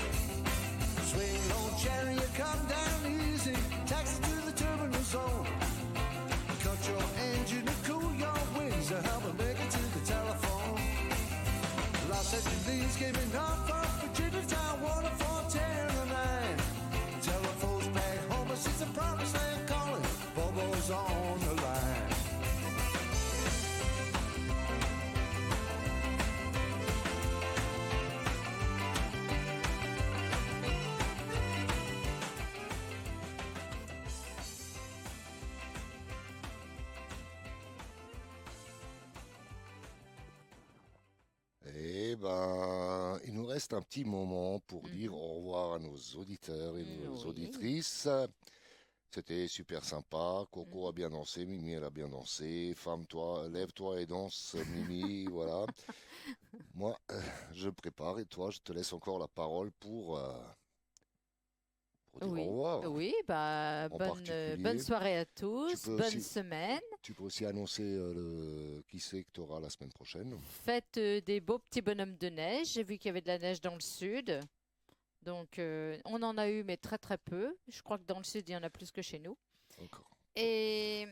Swing low chariot, come down easy, taxi to the terminal zone. Cut your engine and cool your wings to help me make it to the telephone. Los Angeles gave me Norfolk, Virginia, Town, Water, 410 Telephone's back home, it's the promised land calling. Bobo's on the line. Eh ben, il nous reste un petit moment pour dire au revoir à nos auditeurs et nos Oui. auditrices. C'était super sympa. Coco a bien dansé, Mimi elle a bien dansé. Femme-toi, lève-toi et danse, Mimi. Voilà. Moi, je prépare et toi, je te laisse encore la parole pour dire Oui, au revoir. oui, bah, En bonne particulier, soirée à tous, peux bonne aussi- semaine. Tu peux aussi annoncer qui c'est que tu auras la semaine prochaine. Faites des beaux petits bonhommes de neige. J'ai vu qu'il y avait de la neige dans le sud. Donc, on en a eu, mais très très peu. Je crois que dans le sud, il y en a plus que chez nous. Encore. Et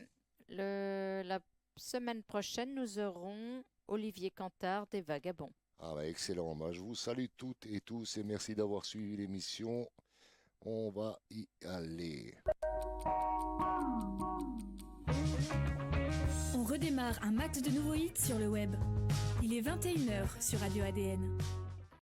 la semaine prochaine, nous aurons Olivier Cantard des Vagabonds. Ah bah excellent. Bah, je vous salue toutes et tous et merci d'avoir suivi l'émission. On va y aller. On redémarre un max de nouveaux hits sur le web. Il est 21h sur Radio ADN.